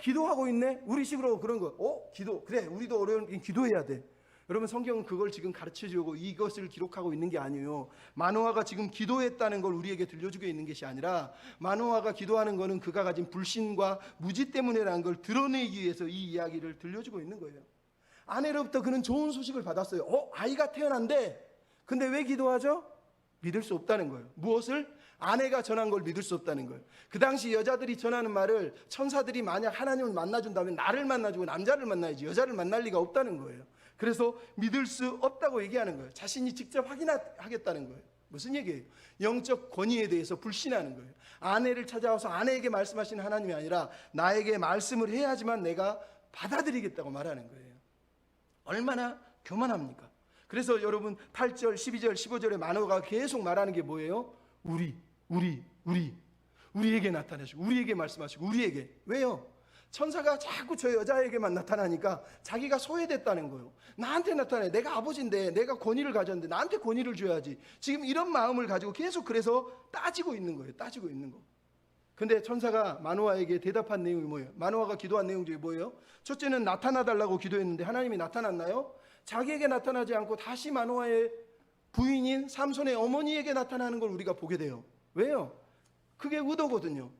기도하고 있네? 우리식으로 그런 거. 기도. 그래, 우리도 어려운 기도해야 돼. 여러분, 성경은 그걸 지금 가르쳐주고 이것을 기록하고 있는 게 아니에요. 마노아가 지금 기도했다는 걸 우리에게 들려주고 있는 것이 아니라 마노아가 기도하는 거는 그가 가진 불신과 무지 때문에라는 걸 드러내기 위해서 이 이야기를 들려주고 있는 거예요. 아내로부터 그는 좋은 소식을 받았어요. 아이가 태어난대. 근데 왜 기도하죠? 믿을 수 없다는 거예요. 무엇을? 아내가 전한 걸 믿을 수 없다는 거예요. 그 당시 여자들이 전하는 말을 천사들이 만약 하나님을 만나준다면 나를 만나주고 남자를 만나야지 여자를 만날 리가 없다는 거예요. 그래서 믿을 수 없다고 얘기하는 거예요. 자신이 직접 확인하겠다는 거예요. 무슨 얘기예요? 영적 권위에 대해서 불신하는 거예요. 아내를 찾아와서 아내에게 말씀하시는 하나님이 아니라 나에게 말씀을 해야지만 내가 받아들이겠다고 말하는 거예요. 얼마나 교만합니까? 그래서 여러분 8절, 12절, 15절에 마노아가 계속 말하는 게 뭐예요? 우리에게 나타나시고 우리에게 말씀하시고 우리에게. 왜요? 천사가 자꾸 저 여자에게만 나타나니까 자기가 소외됐다는 거예요. 나한테 나타나요. 내가 아버지인데, 내가 권위를 가졌는데 나한테 권위를 줘야지. 지금 이런 마음을 가지고 계속 그래서 따지고 있는 거예요. 따지고 있는 거. 근데 천사가 마노아에게 대답한 내용이 뭐예요? 마노아가 기도한 내용 중에 뭐예요? 첫째는 나타나달라고 기도했는데 하나님이 나타났나요? 자기에게 나타나지 않고 다시 마노아의 부인인 삼손의 어머니에게 나타나는 걸 우리가 보게 돼요. 왜요? 그게 의도거든요.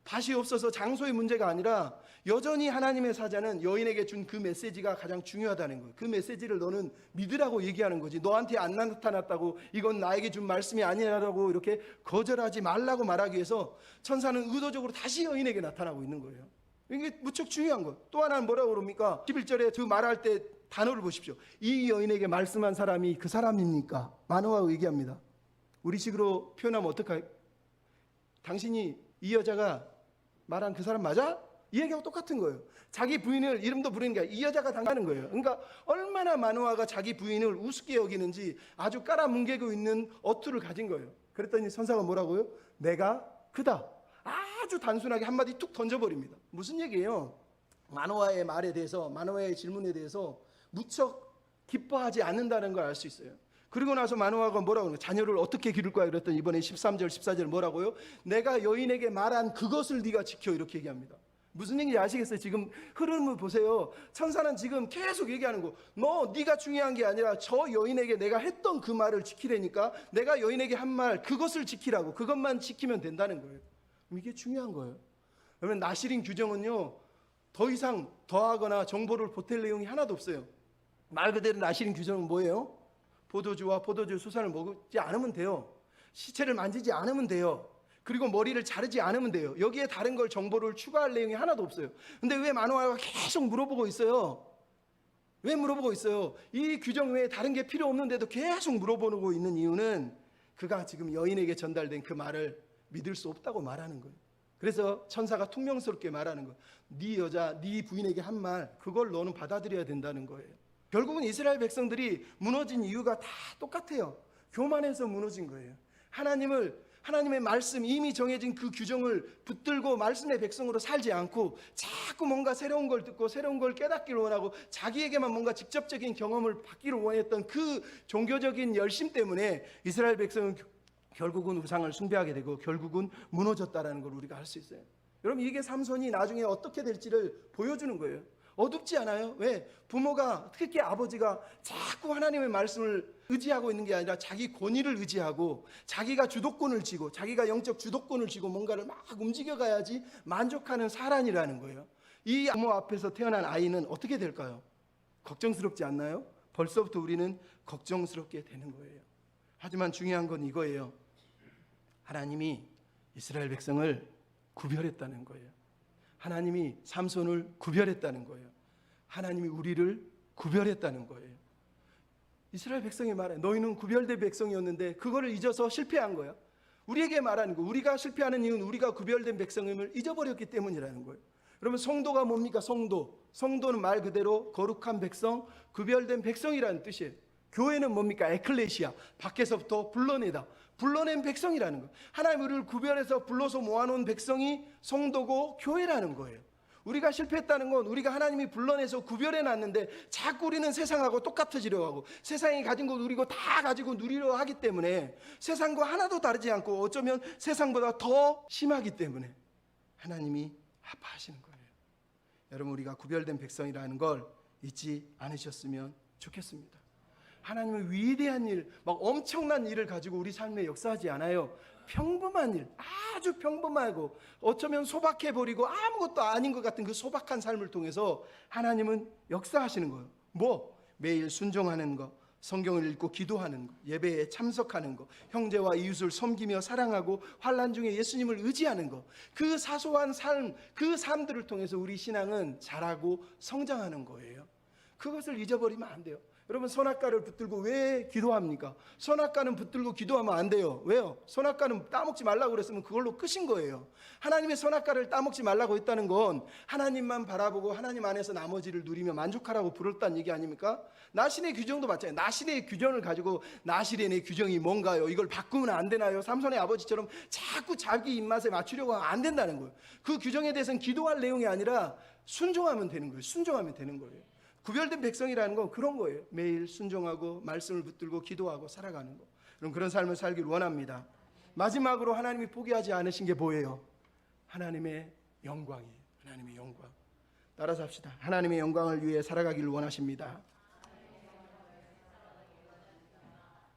다시 없어서 장소의 문제가 아니라 여전히 하나님의 사자는 여인에게 준 그 메시지가 가장 중요하다는 거예요. 그 메시지를 너는 믿으라고 얘기하는 거지. 너한테 안 나타났다고, 이건 나에게 준 말씀이 아니라고 이렇게 거절하지 말라고 말하기 위해서 천사는 의도적으로 다시 여인에게 나타나고 있는 거예요. 이게 무척 중요한 거예요. 또 하나는 뭐라고 그럽니까? 11절에 그 말할 때 단어를 보십시오. 이 여인에게 말씀한 사람이 그 사람입니까? 마노아가 얘기합니다. 우리식으로 표현하면 어떡할까요? 당신이 이 여자가 말한 그 사람 맞아? 이 얘기하고 똑같은 거예요. 자기 부인을 이름도 부르는 게 아니라 이 여자가 당하는 거예요. 그러니까 얼마나 마노아가 자기 부인을 우습게 여기는지 아주 깔아뭉개고 있는 어투를 가진 거예요. 그랬더니 선사가 뭐라고요? 내가 그다. 아주 단순하게 한마디 툭 던져버립니다. 무슨 얘기예요? 마노아의 말에 대해서, 마노아의 질문에 대해서 무척 기뻐하지 않는다는 걸 알 수 있어요. 그리고 나서 마노아가 뭐라고 하는 거예요? 자녀를 어떻게 기를 거야? 그랬더니 이번에 13절 14절 뭐라고요? 내가 여인에게 말한 그것을 네가 지켜, 이렇게 얘기합니다. 무슨 얘기인지 아시겠어요? 지금 흐름을 보세요. 천사는 지금 계속 얘기하는 거, 네가 중요한 게 아니라 저 여인에게 내가 했던 그 말을 지키라니까. 내가 여인에게 한 말 그것을 지키라고. 그것만 지키면 된다는 거예요. 이게 중요한 거예요. 그러면 나시린 규정은요, 더 이상 더하거나 정보를 보탤 내용이 하나도 없어요. 말 그대로 나시린 규정은 뭐예요? 포도주와 포도주 수산을 먹지 않으면 돼요. 시체를 만지지 않으면 돼요. 그리고 머리를 자르지 않으면 돼요. 여기에 다른 걸 정보를 추가할 내용이 하나도 없어요. 근데 왜 마노아가 계속 물어보고 있어요? 왜 물어보고 있어요? 이 규정 외에 다른 게 필요 없는데도 계속 물어보고 있는 이유는 그가 지금 여인에게 전달된 그 말을 믿을 수 없다고 말하는 거예요. 그래서 천사가 퉁명스럽게 말하는 거예요. 네 여자, 네 부인에게 한 말, 그걸 너는 받아들여야 된다는 거예요. 결국은 이스라엘 백성들이 무너진 이유가 다 똑같아요. 교만해서 무너진 거예요. 하나님의 말씀, 이미 정해진 그 규정을 붙들고 말씀의 백성으로 살지 않고 자꾸 뭔가 새로운 걸 듣고 새로운 걸 깨닫기를 원하고 자기에게만 뭔가 직접적인 경험을 받기를 원했던 그 종교적인 열심 때문에 이스라엘 백성은 결국은 우상을 숭배하게 되고 결국은 무너졌다라는 걸 우리가 알 수 있어요. 여러분, 이게 삼손이 나중에 어떻게 될지를 보여주는 거예요. 어둡지 않아요? 왜? 부모가, 특히 아버지가 자꾸 하나님의 말씀을 의지하고 있는 게 아니라 자기 권위를 의지하고 자기가 주도권을 쥐고 자기가 영적 주도권을 쥐고 뭔가를 막 움직여가야지 만족하는 사람이라는 거예요. 이 부모 앞에서 태어난 아이는 어떻게 될까요? 걱정스럽지 않나요? 벌써부터 우리는 걱정스럽게 되는 거예요. 하지만 중요한 건 이거예요. 하나님이 이스라엘 백성을 구별했다는 거예요. 하나님이 삼손을 구별했다는 거예요. 하나님이 우리를 구별했다는 거예요. 이스라엘 백성이 말해, 너희는 구별된 백성이었는데 그거를 잊어서 실패한 거야. 우리에게 말하는 거, 우리가 실패하는 이유는 우리가 구별된 백성임을 잊어버렸기 때문이라는 거예요. 그러면 성도가 뭡니까? 성도는 말 그대로 거룩한 백성, 구별된 백성이라는 뜻이에요. 교회는 뭡니까? 에클레시아, 밖에서부터 불러낸 백성이라는 거예요. 하나님 우리를 구별해서 불러서 모아놓은 백성이 성도고 교회라는 거예요. 우리가 실패했다는 건 우리가 하나님이 불러내서 구별해놨는데 자꾸 우리는 세상하고 똑같아지려고 하고 세상이 가진 거 누리고 다 가지고 누리려 하기 때문에 세상과 하나도 다르지 않고 어쩌면 세상보다 더 심하기 때문에 하나님이 아파하시는 거예요. 여러분, 우리가 구별된 백성이라는 걸 잊지 않으셨으면 좋겠습니다. 하나님은 위대한 일, 막 엄청난 일을 가지고 우리 삶에 역사하지 않아요. 평범한 일, 아주 평범하고 어쩌면 소박해버리고 아무것도 아닌 것 같은 그 소박한 삶을 통해서 하나님은 역사하시는 거예요. 매일 순종하는 거, 성경을 읽고 기도하는 거, 예배에 참석하는 거, 형제와 이웃을 섬기며 사랑하고 환난 중에 예수님을 의지하는 거, 그 사소한 삶, 그 삶들을 통해서 우리 신앙은 자라고 성장하는 거예요. 그것을 잊어버리면 안 돼요. 여러분, 선악과를 붙들고 왜 기도합니까? 선악과는 붙들고 기도하면 안 돼요. 왜요? 선악과는 따먹지 말라고 그랬으면 그걸로 끝인 거예요. 하나님의 선악과를 따먹지 말라고 했다는 건 하나님만 바라보고 하나님 안에서 나머지를 누리며 만족하라고 부르렀다는 얘기 아닙니까? 나실의 규정도 마찬가지예요. 나실의 규정을 가지고 나실의 규정이 뭔가요? 이걸 바꾸면 안 되나요? 삼손의 아버지처럼 자꾸 자기 입맛에 맞추려고 하면 안 된다는 거예요. 그 규정에 대해서는 기도할 내용이 아니라 순종하면 되는 거예요. 순종하면 되는 거예요. 구별된 백성이라는 건 그런 거예요. 매일 순종하고 말씀을 붙들고 기도하고 살아가는 거. 그럼 그런 삶을 살기를 원합니다. 마지막으로 하나님이 포기하지 않으신 게 뭐예요? 하나님의 영광이에요. 하나님의 영광. 따라서 합시다. 하나님의 영광을 위해 살아가기를 원하십니다.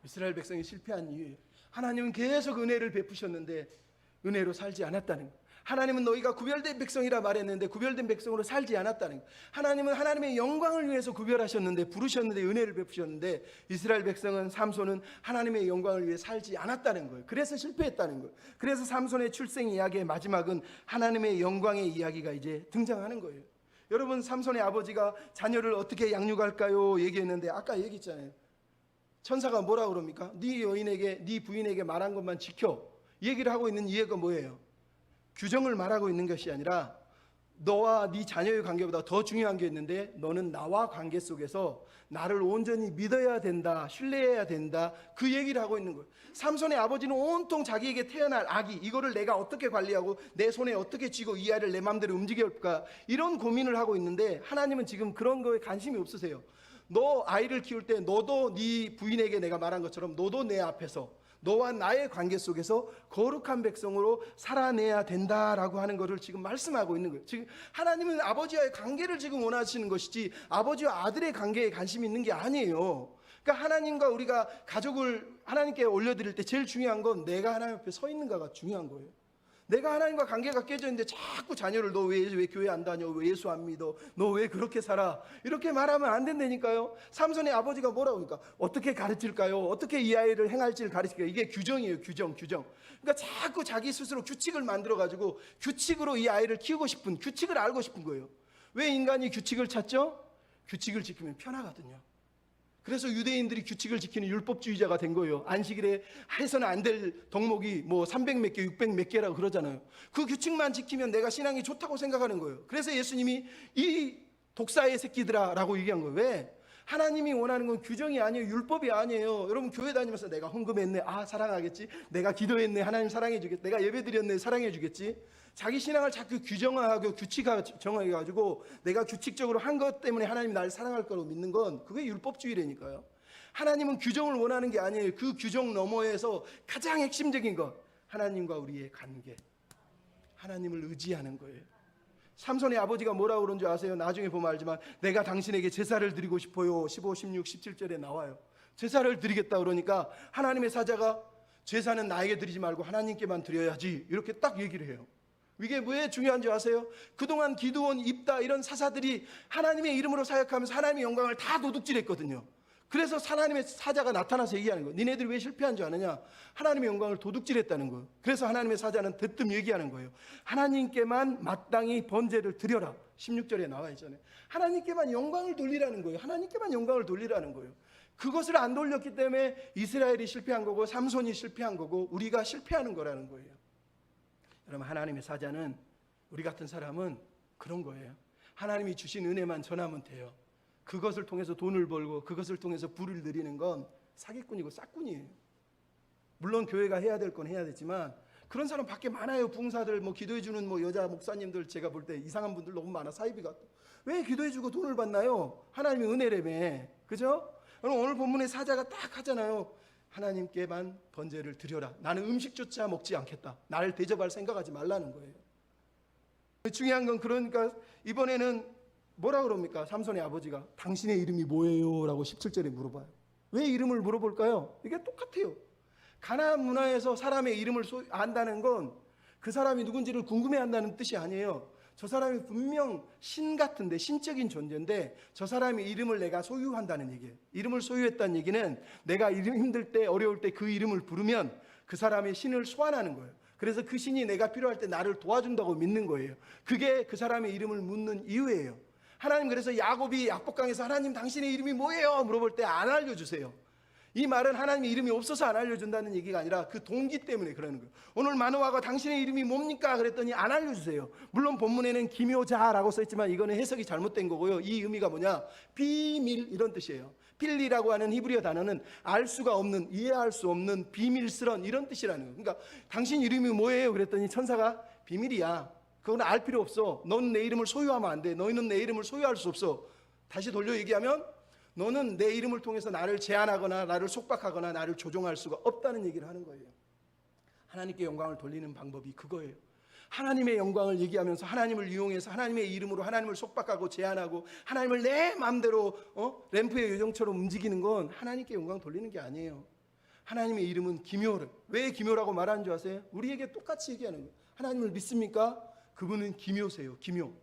이스라엘 백성이 실패한 이유예요. 하나님은 계속 은혜를 베푸셨는데 은혜로 살지 않았다는 거예요. 하나님은 너희가 구별된 백성이라 말했는데 구별된 백성으로 살지 않았다는 거예요. 하나님은 하나님의 영광을 위해서 구별하셨는데 부르셨는데 은혜를 베푸셨는데 이스라엘 백성은, 삼손은 하나님의 영광을 위해 살지 않았다는 거예요. 그래서 실패했다는 거예요. 그래서 삼손의 출생 이야기의 마지막은 하나님의 영광의 이야기가 이제 등장하는 거예요. 여러분, 삼손의 아버지가 자녀를 어떻게 양육할까요? 얘기했는데 아까 얘기했잖아요. 천사가 뭐라 그럽니까? 네 여인에게, 네 부인에게 말한 것만 지켜. 얘기를 하고 있는 이유가 뭐예요? 규정을 말하고 있는 것이 아니라 너와 네 자녀의 관계보다 더 중요한 게 있는데 너는 나와 관계 속에서 나를 온전히 믿어야 된다, 신뢰해야 된다, 그 얘기를 하고 있는 거예요. 삼손의 아버지는 온통 자기에게 태어날 아기, 이거를 내가 어떻게 관리하고 내 손에 어떻게 쥐고 이 아이를 내 마음대로 움직일까, 이런 고민을 하고 있는데 하나님은 지금 그런 거에 관심이 없으세요. 너 아이를 키울 때 너도 네 부인에게 내가 말한 것처럼 너도 내 앞에서 너와 나의 관계 속에서 거룩한 백성으로 살아내야 된다라고 하는 것을 지금 말씀하고 있는 거예요. 지금 하나님은 아버지와의 관계를 지금 원하시는 것이지 아버지와 아들의 관계에 관심이 있는 게 아니에요. 그러니까 하나님과 우리가 가족을 하나님께 올려드릴 때 제일 중요한 건 내가 하나님 앞에 서 있는가가 중요한 거예요. 내가 하나님과 관계가 깨져 있는데 자꾸 자녀를 너 왜 교회 안 다녀? 왜 예수 안 믿어? 너 왜 그렇게 살아? 이렇게 말하면 안 된다니까요. 삼손의 아버지가 뭐라고 하니까 어떻게 가르칠까요? 어떻게 이 아이를 행할지를 가르칠까요? 이게 규정이에요. 규정. 그러니까 자꾸 자기 스스로 규칙을 만들어가지고 규칙으로 이 아이를 키우고 싶은, 규칙을 알고 싶은 거예요. 왜 인간이 규칙을 찾죠? 규칙을 지키면 편하거든요. 그래서 유대인들이 규칙을 지키는 율법주의자가 된 거예요. 안식일에 해서는 안 될 덕목이 뭐 300몇 개, 600몇 개라고 그러잖아요. 그 규칙만 지키면 내가 신앙이 좋다고 생각하는 거예요. 그래서 예수님이 이 독사의 새끼들아 라고 얘기한 거예요. 왜? 하나님이 원하는 건 규정이 아니에요. 율법이 아니에요. 여러분 교회 다니면서 내가 헌금했네, 사랑하겠지. 내가 기도했네, 하나님 사랑해 주겠지. 내가 예배 드렸네, 사랑해 주겠지. 자기 신앙을 자꾸 규정화하고 규칙화 정해가지고 내가 규칙적으로 한 것 때문에 하나님이 나를 사랑할 거라고 믿는 건 그게 율법주의라니까요. 하나님은 규정을 원하는 게 아니에요. 그 규정 너머에서 가장 핵심적인 것, 하나님과 우리의 관계, 하나님을 의지하는 거예요. 삼손의 아버지가 뭐라고 그런 줄 아세요? 나중에 보면 알지만 내가 당신에게 제사를 드리고 싶어요. 15, 16, 17절에 나와요. 제사를 드리겠다 그러니까 하나님의 사자가 제사는 나에게 드리지 말고 하나님께만 드려야지 이렇게 딱 얘기를 해요. 이게 왜 중요한지 아세요? 그동안 기드온, 입다 이런 사사들이 하나님의 이름으로 사역하면서 하나님의 영광을 다 도둑질했거든요. 그래서 하나님의 사자가 나타나서 얘기하는 거예요. 니네들이 왜 실패한 줄 아느냐? 하나님의 영광을 도둑질했다는 거예요. 그래서 하나님의 사자는 대뜸 얘기하는 거예요. 하나님께만 마땅히 번제를 드려라. 16절에 나와 있잖아요. 하나님께만 영광을 돌리라는 거예요. 하나님께만 영광을 돌리라는 거예요. 그것을 안 돌렸기 때문에 이스라엘이 실패한 거고 삼손이 실패한 거고 우리가 실패하는 거라는 거예요. 여러분, 하나님의 사자는, 우리 같은 사람은 그런 거예요. 하나님이 주신 은혜만 전하면 돼요. 그것을 통해서 돈을 벌고 그것을 통해서 부를 누리는 건 사기꾼이고 싹꾼이에요. 물론 교회가 해야 될 건 해야 되지만 그런 사람 밖에 많아요. 부흥사들, 뭐 기도해주는 뭐 여자 목사님들, 제가 볼 때 이상한 분들 너무 많아. 사이비가 왜 기도해주고 돈을 받나요? 하나님의 은혜라며. 그죠? 오늘 본문의 사자가 딱 하잖아요. 하나님께만 번제를 드려라. 나는 음식조차 먹지 않겠다. 나를 대접할 생각하지 말라는 거예요. 중요한 건 그러니까 이번에는 뭐라 그럽니까? 삼손의 아버지가 당신의 이름이 뭐예요? 라고 17절에 물어봐요. 왜 이름을 물어볼까요? 이게 똑같아요. 가나안 문화에서 사람의 이름을 안다는 건 그 사람이 누군지를 궁금해한다는 뜻이 아니에요. 저 사람이 분명 신 같은데, 신적인 존재인데 저 사람의 이름을 내가 소유한다는 얘기예요. 이름을 소유했다는 얘기는 내가 힘들 때, 어려울 때 그 이름을 부르면 그 사람의 신을 소환하는 거예요. 그래서 그 신이 내가 필요할 때 나를 도와준다고 믿는 거예요. 그게 그 사람의 이름을 묻는 이유예요. 하나님, 그래서 야곱이 약복강에서 하나님 당신의 이름이 뭐예요? 물어볼 때 안 알려주세요. 이 말은 하나님의 이름이 없어서 안 알려준다는 얘기가 아니라 그 동기 때문에 그러는 거예요. 오늘 마노아가 당신의 이름이 뭡니까? 그랬더니 안 알려주세요. 물론 본문에는 기묘자라고 써있지만 이거는 해석이 잘못된 거고요. 이 의미가 뭐냐? 비밀, 이런 뜻이에요. 필리라고 하는 히브리어 단어는 알 수가 없는, 이해할 수 없는, 비밀스런, 이런 뜻이라는 거예요. 그러니까 당신 이름이 뭐예요? 그랬더니 천사가 비밀이야. 그건 알 필요 없어. 너는 내 이름을 소유하면 안 돼. 너희는 내 이름을 소유할 수 없어. 다시 돌려 얘기하면 너는 내 이름을 통해서 나를 제한하거나 나를 속박하거나 나를 조종할 수가 없다는 얘기를 하는 거예요. 하나님께 영광을 돌리는 방법이 그거예요. 하나님의 영광을 얘기하면서 하나님을 이용해서 하나님의 이름으로 하나님을 속박하고 제한하고 하나님을 내 마음대로 램프의 요정처럼 움직이는 건 하나님께 영광 돌리는 게 아니에요. 하나님의 이름은 기묘를, 왜 기묘라고 말하는 줄 아세요? 우리에게 똑같이 얘기하는 거예요. 하나님을 믿습니까? 그분은 기묘세요. 기묘.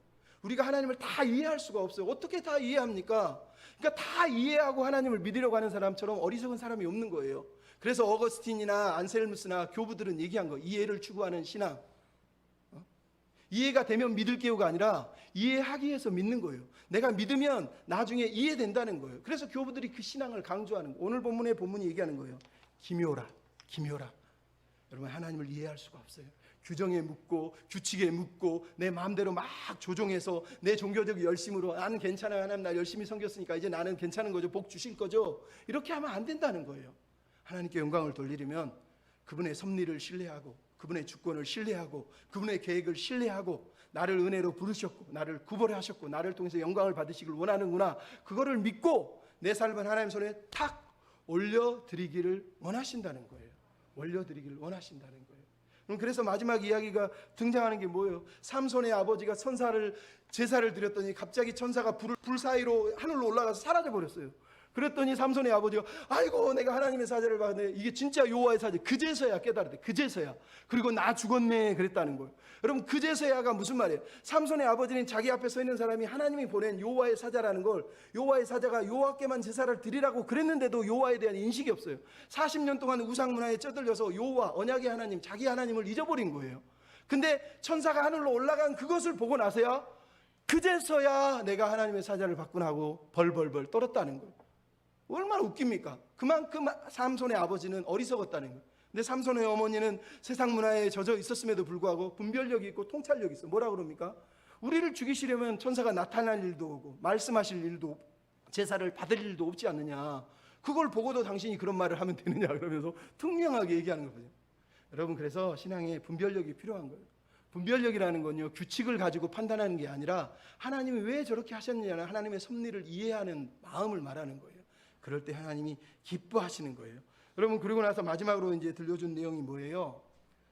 우리가 하나님을 다 이해할 수가 없어요. 어떻게 다 이해합니까? 그러니까 다 이해하고 하나님을 믿으려고 하는 사람처럼 어리석은 사람이 없는 거예요. 그래서 어거스틴이나 안셀무스나 교부들은 얘기한 거, 이해를 추구하는 신앙. 이해가 되면 믿을게요가 아니라 이해하기 위해서 믿는 거예요. 내가 믿으면 나중에 이해된다는 거예요. 그래서 교부들이 그 신앙을 강조하는 거예요. 오늘 본문의 본문이 얘기하는 거예요. 기묘라, 기묘라. 여러분, 하나님을 이해할 수가 없어요. 규정에 묻고 규칙에 묻고 내 마음대로 막 조종해서 내 종교적 열심으로 나는 괜찮아요. 하나님 나 열심히 섬겼으니까 이제 나는 괜찮은 거죠. 복 주실 거죠. 이렇게 하면 안 된다는 거예요. 하나님께 영광을 돌리려면 그분의 섭리를 신뢰하고 그분의 주권을 신뢰하고 그분의 계획을 신뢰하고 나를 은혜로 부르셨고 나를 구별하셨고 나를 통해서 영광을 받으시길 원하는구나. 그거를 믿고 내 삶을 하나님 손에 탁 올려드리기를 원하신다는 거예요. 올려드리기를 원하신다는 거예요. 그래서 마지막 이야기가 등장하는 게 뭐예요? 삼손의 아버지가 제사를 드렸더니 갑자기 천사가 불 사이로 하늘로 올라가서 사라져 버렸어요. 그랬더니 삼손의 아버지가 아이고 내가 하나님의 사자를 봤는데 이게 진짜 여호와의 사자. 그제서야 깨달았대. 그제서야. 그리고 나 죽었네 그랬다는 거예요. 여러분 그제서야가 무슨 말이에요? 삼손의 아버지는 자기 앞에 서 있는 사람이 하나님이 보낸 여호와의 사자라는 걸, 여호와의 사자가 여호와께만 제사를 드리라고 그랬는데도 여호와에 대한 인식이 없어요. 40년 동안 우상 문화에 쩌들려서 여호와 언약의 하나님, 자기 하나님을 잊어버린 거예요. 근데 천사가 하늘로 올라간 그것을 보고 나서야 그제서야 내가 하나님의 사자를 받구나 하고 벌벌벌 떨었다는 거예요. 얼마나 웃깁니까? 그만큼 삼손의 아버지는 어리석었다는 거예요. 근데 삼손의 어머니는 세상 문화에 젖어 있었음에도 불구하고 분별력이 있고 통찰력이 있어. 뭐라 그럽니까? 우리를 죽이시려면 천사가 나타날 일도 오고 말씀하실 일도 제사를 받을 일도 없지 않느냐. 그걸 보고도 당신이 그런 말을 하면 되느냐 그러면서 투명하게 얘기하는 거죠. 여러분 그래서 신앙에 분별력이 필요한 거예요. 분별력이라는 건요 규칙을 가지고 판단하는 게 아니라 하나님이 왜 저렇게 하셨느냐는 하나님의 섭리를 이해하는 마음을 말하는 거예요. 그럴 때 하나님이 기뻐하시는 거예요. 여러분 그리고 나서 마지막으로 이제 들려준 내용이 뭐예요?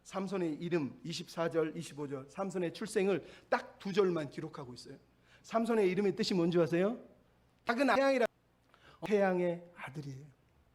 삼손의 이름 24절 25절 삼손의 출생을 딱 2절만 기록하고 있어요. 삼손의 이름의 뜻이 뭔지 아세요? 작은 태양이라 태양의 아들이에요.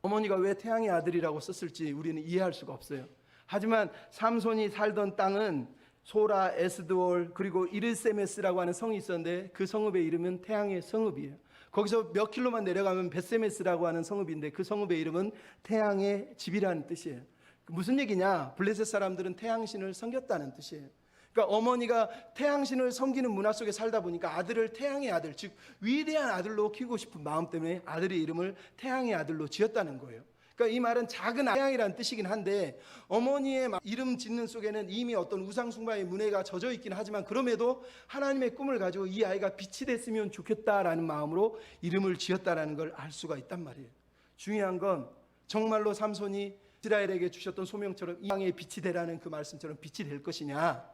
어머니가 왜 태양의 아들이라고 썼을지 우리는 이해할 수가 없어요. 하지만 삼손이 살던 땅은 소라, 에스드올 그리고 이르세메스라고 하는 성이 있었는데 그 성읍의 이름은 태양의 성읍이에요. 거기서 몇 킬로만 내려가면 베세메스라고 하는 성읍인데 그 성읍의 이름은 태양의 집이라는 뜻이에요. 무슨 얘기냐? 블레셋 사람들은 태양신을 섬겼다는 뜻이에요. 그러니까 어머니가 태양신을 섬기는 문화 속에 살다 보니까 아들을 태양의 아들, 즉 위대한 아들로 키우고 싶은 마음 때문에 아들의 이름을 태양의 아들로 지었다는 거예요. 그러니까 이 말은 작은 태양이라는 뜻이긴 한데 어머니의 이름 짓는 속에는 이미 어떤 우상 숭배의 문화가 젖어 있긴 하지만 그럼에도 하나님의 꿈을 가지고 이 아이가 빛이 됐으면 좋겠다라는 마음으로 이름을 지었다라는 걸 알 수가 있단 말이에요. 중요한 건 정말로 삼손이 이스라엘에게 주셨던 소명처럼 이 땅에 빛이 되라는 그 말씀처럼 빛이 될 것이냐,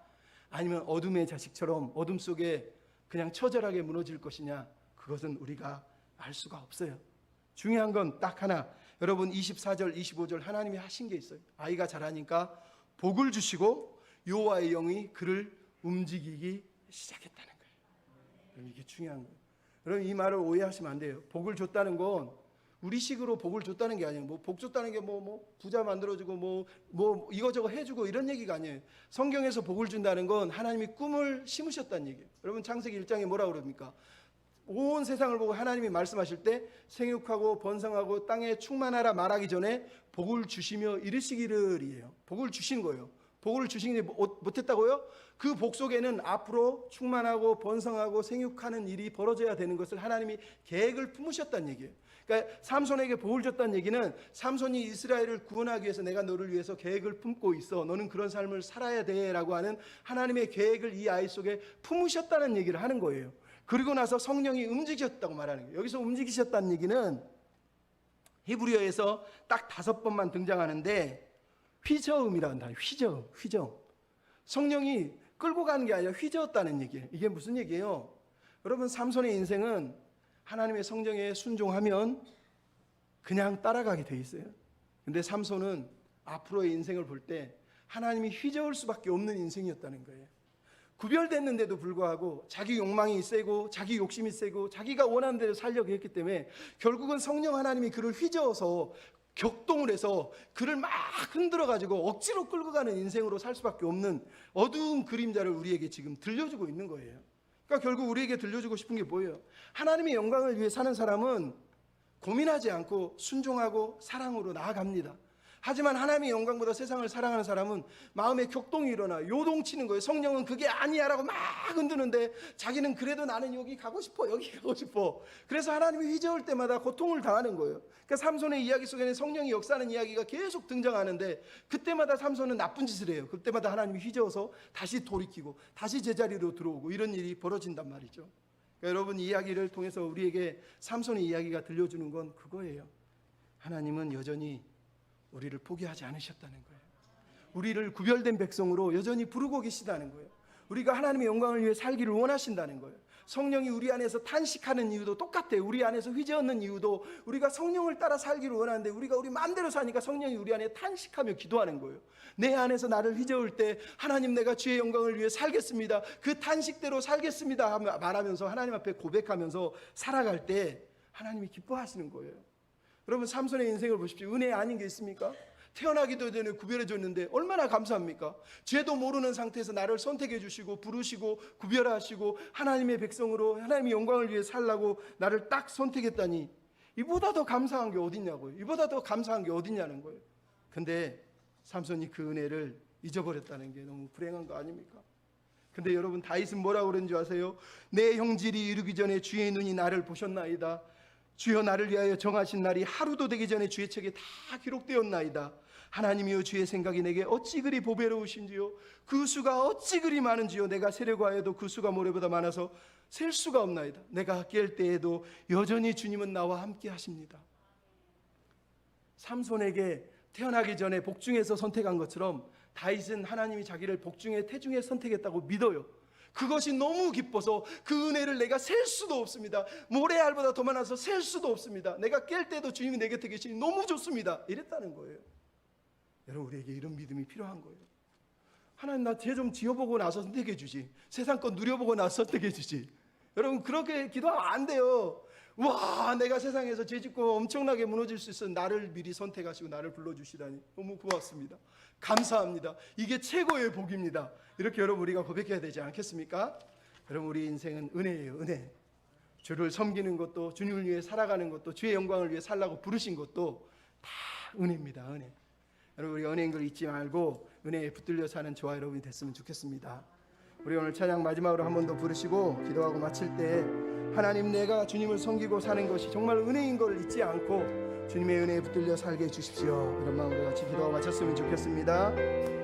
아니면 어둠의 자식처럼 어둠 속에 그냥 처절하게 무너질 것이냐, 그것은 우리가 알 수가 없어요. 중요한 건 딱 하나, 여러분 24절 25절 하나님이 하신 게 있어요. 아이가 자라니까 복을 주시고 여호와의 영이 그를 움직이기 시작했다는 거예요. 이게 중요한 거예요. 여러분 이 말을 오해하시면 안 돼요. 복을 줬다는 건 우리식으로 복을 줬다는 게 아니에요. 복 줬다는 게 부자 만들어주고 뭐 이거저거 해주고 이런 얘기가 아니에요. 성경에서 복을 준다는 건 하나님이 꿈을 심으셨다는 얘기예요. 여러분 창세기 1장에 뭐라 그럽니까? 온 세상을 보고 하나님이 말씀하실 때 생육하고 번성하고 땅에 충만하라 말하기 전에 복을 주시며 이르시기를이에요. 복을 주신 거예요. 복을 주시니 못했다고요? 그 복 속에는 앞으로 충만하고 번성하고 생육하는 일이 벌어져야 되는 것을 하나님이 계획을 품으셨다는 얘기예요. 그러니까 삼손에게 복을 줬다는 얘기는 삼손이 이스라엘을 구원하기 위해서 내가 너를 위해서 계획을 품고 있어, 너는 그런 삶을 살아야 돼 라고 하는 하나님의 계획을 이 아이 속에 품으셨다는 얘기를 하는 거예요. 그리고 나서 성령이 움직이셨다고 말하는 거예요. 여기서 움직이셨다는 얘기는 히브리어에서 딱 5번만 등장하는데 휘저음이라는 단어, 휘저음. 성령이 끌고 가는 게 아니라 휘저었다는 얘기예요. 이게 무슨 얘기예요? 여러분 삼손의 인생은 하나님의 성령에 순종하면 그냥 따라가게 돼 있어요. 근데 삼손은 앞으로의 인생을 볼 때 하나님이 휘저을 수밖에 없는 인생이었다는 거예요. 구별됐는데도 불구하고 자기 욕망이 세고 자기 욕심이 세고 자기가 원하는 대로 살려고 했기 때문에 결국은 성령 하나님이 그를 휘저어서 격동을 해서 그를 막 흔들어 가지고 억지로 끌고 가는 인생으로 살 수밖에 없는 어두운 그림자를 우리에게 지금 들려주고 있는 거예요. 그러니까 결국 우리에게 들려주고 싶은 게 뭐예요? 하나님의 영광을 위해 사는 사람은 고민하지 않고 순종하고 사랑으로 나아갑니다. 하지만 하나님의 영광보다 세상을 사랑하는 사람은 마음에 격동이 일어나 요동치는 거예요. 성령은 그게 아니야라고 막 흔드는데 자기는 그래도 나는 여기 가고 싶어, 여기 가고 싶어. 그래서 하나님이 휘저을 때마다 고통을 당하는 거예요. 그러니까 삼손의 이야기 속에는 성령이 역사하는 이야기가 계속 등장하는데 그때마다 삼손은 나쁜 짓을 해요. 그때마다 하나님이 휘저어서 다시 돌이키고 다시 제자리로 들어오고 이런 일이 벌어진단 말이죠. 그러니까 여러분, 이 이야기를 통해서 우리에게 삼손의 이야기가 들려주는 건 그거예요. 하나님은 여전히 우리를 포기하지 않으셨다는 거예요. 우리를 구별된 백성으로 여전히 부르고 계시다는 거예요. 우리가 하나님의 영광을 위해 살기를 원하신다는 거예요. 성령이 우리 안에서 탄식하는 이유도 똑같아요. 우리 안에서 휘저었는 이유도 우리가 성령을 따라 살기를 원하는데 우리가 우리 마음대로 사니까 성령이 우리 안에 탄식하며 기도하는 거예요. 내 안에서 나를 휘저을 때 하나님, 내가 주의 영광을 위해 살겠습니다, 그 탄식대로 살겠습니다 말하면서 하나님 앞에 고백하면서 살아갈 때 하나님이 기뻐하시는 거예요. 여러분, 삼손의 인생을 보십시오. 은혜 아닌 게 있습니까? 태어나기도 전에 구별해 줬는데 얼마나 감사합니까? 죄도 모르는 상태에서 나를 선택해 주시고 부르시고 구별하시고 하나님의 백성으로 하나님의 영광을 위해 살라고 나를 딱 선택했다니, 이보다 더 감사한 게 어딨냐고요. 이보다 더 감사한 게 어딨냐는 거예요. 근데 삼손이 그 은혜를 잊어버렸다는 게 너무 불행한 거 아닙니까? 근데 여러분, 다윗은 뭐라고 그러는지 아세요? 내 형질이 이르기 전에 주의 눈이 나를 보셨나이다. 주여, 나를 위하여 정하신 날이 하루도 되기 전에 주의 책에 다 기록되었나이다. 하나님이여, 주의 생각이 내게 어찌 그리 보배로우신지요, 그 수가 어찌 그리 많은지요. 내가 세려고 하여도 그 수가 모래보다 많아서 셀 수가 없나이다. 내가 깰 때에도 여전히 주님은 나와 함께 하십니다. 삼손에게 태어나기 전에 복중에서 선택한 것처럼 다윗은 하나님이 자기를 복중에 태중에 선택했다고 믿어요. 그것이 너무 기뻐서 그 은혜를 내가 셀 수도 없습니다. 모래알보다 더 많아서 셀 수도 없습니다. 내가 깰 때도 주님이 내 곁에 계시니 너무 좋습니다. 이랬다는 거예요. 여러분, 우리에게 이런 믿음이 필요한 거예요. 하나님, 나 죄 좀 지어보고 나서 선택해 주지, 세상 건 누려보고 나서 선택해 주지. 여러분, 그렇게 기도하면 안 돼요. 와, 내가 세상에서 죄 짓고 엄청나게 무너질 수 있어 나를 미리 선택하시고 나를 불러주시다니 너무 고맙습니다. 감사합니다. 이게 최고의 복입니다. 이렇게 여러분, 우리가 고백해야 되지 않겠습니까? 여러분, 우리 인생은 은혜예요. 은혜. 주를 섬기는 것도, 주님을 위해 살아가는 것도, 주의 영광을 위해 살라고 부르신 것도 다 은혜입니다. 은혜. 여러분, 우리 은혜인 걸 잊지 말고 은혜에 붙들려 사는 저와 여러분이 됐으면 좋겠습니다. 우리 오늘 찬양 마지막으로 한 번 더 부르시고 기도하고 마칠 때, 하나님, 내가 주님을 섬기고 사는 것이 정말 은혜인 걸 잊지 않고 주님의 은혜에 붙들려 살게 해주십시오. 이런 마음으로 같이 기도하고 마쳤으면 좋겠습니다.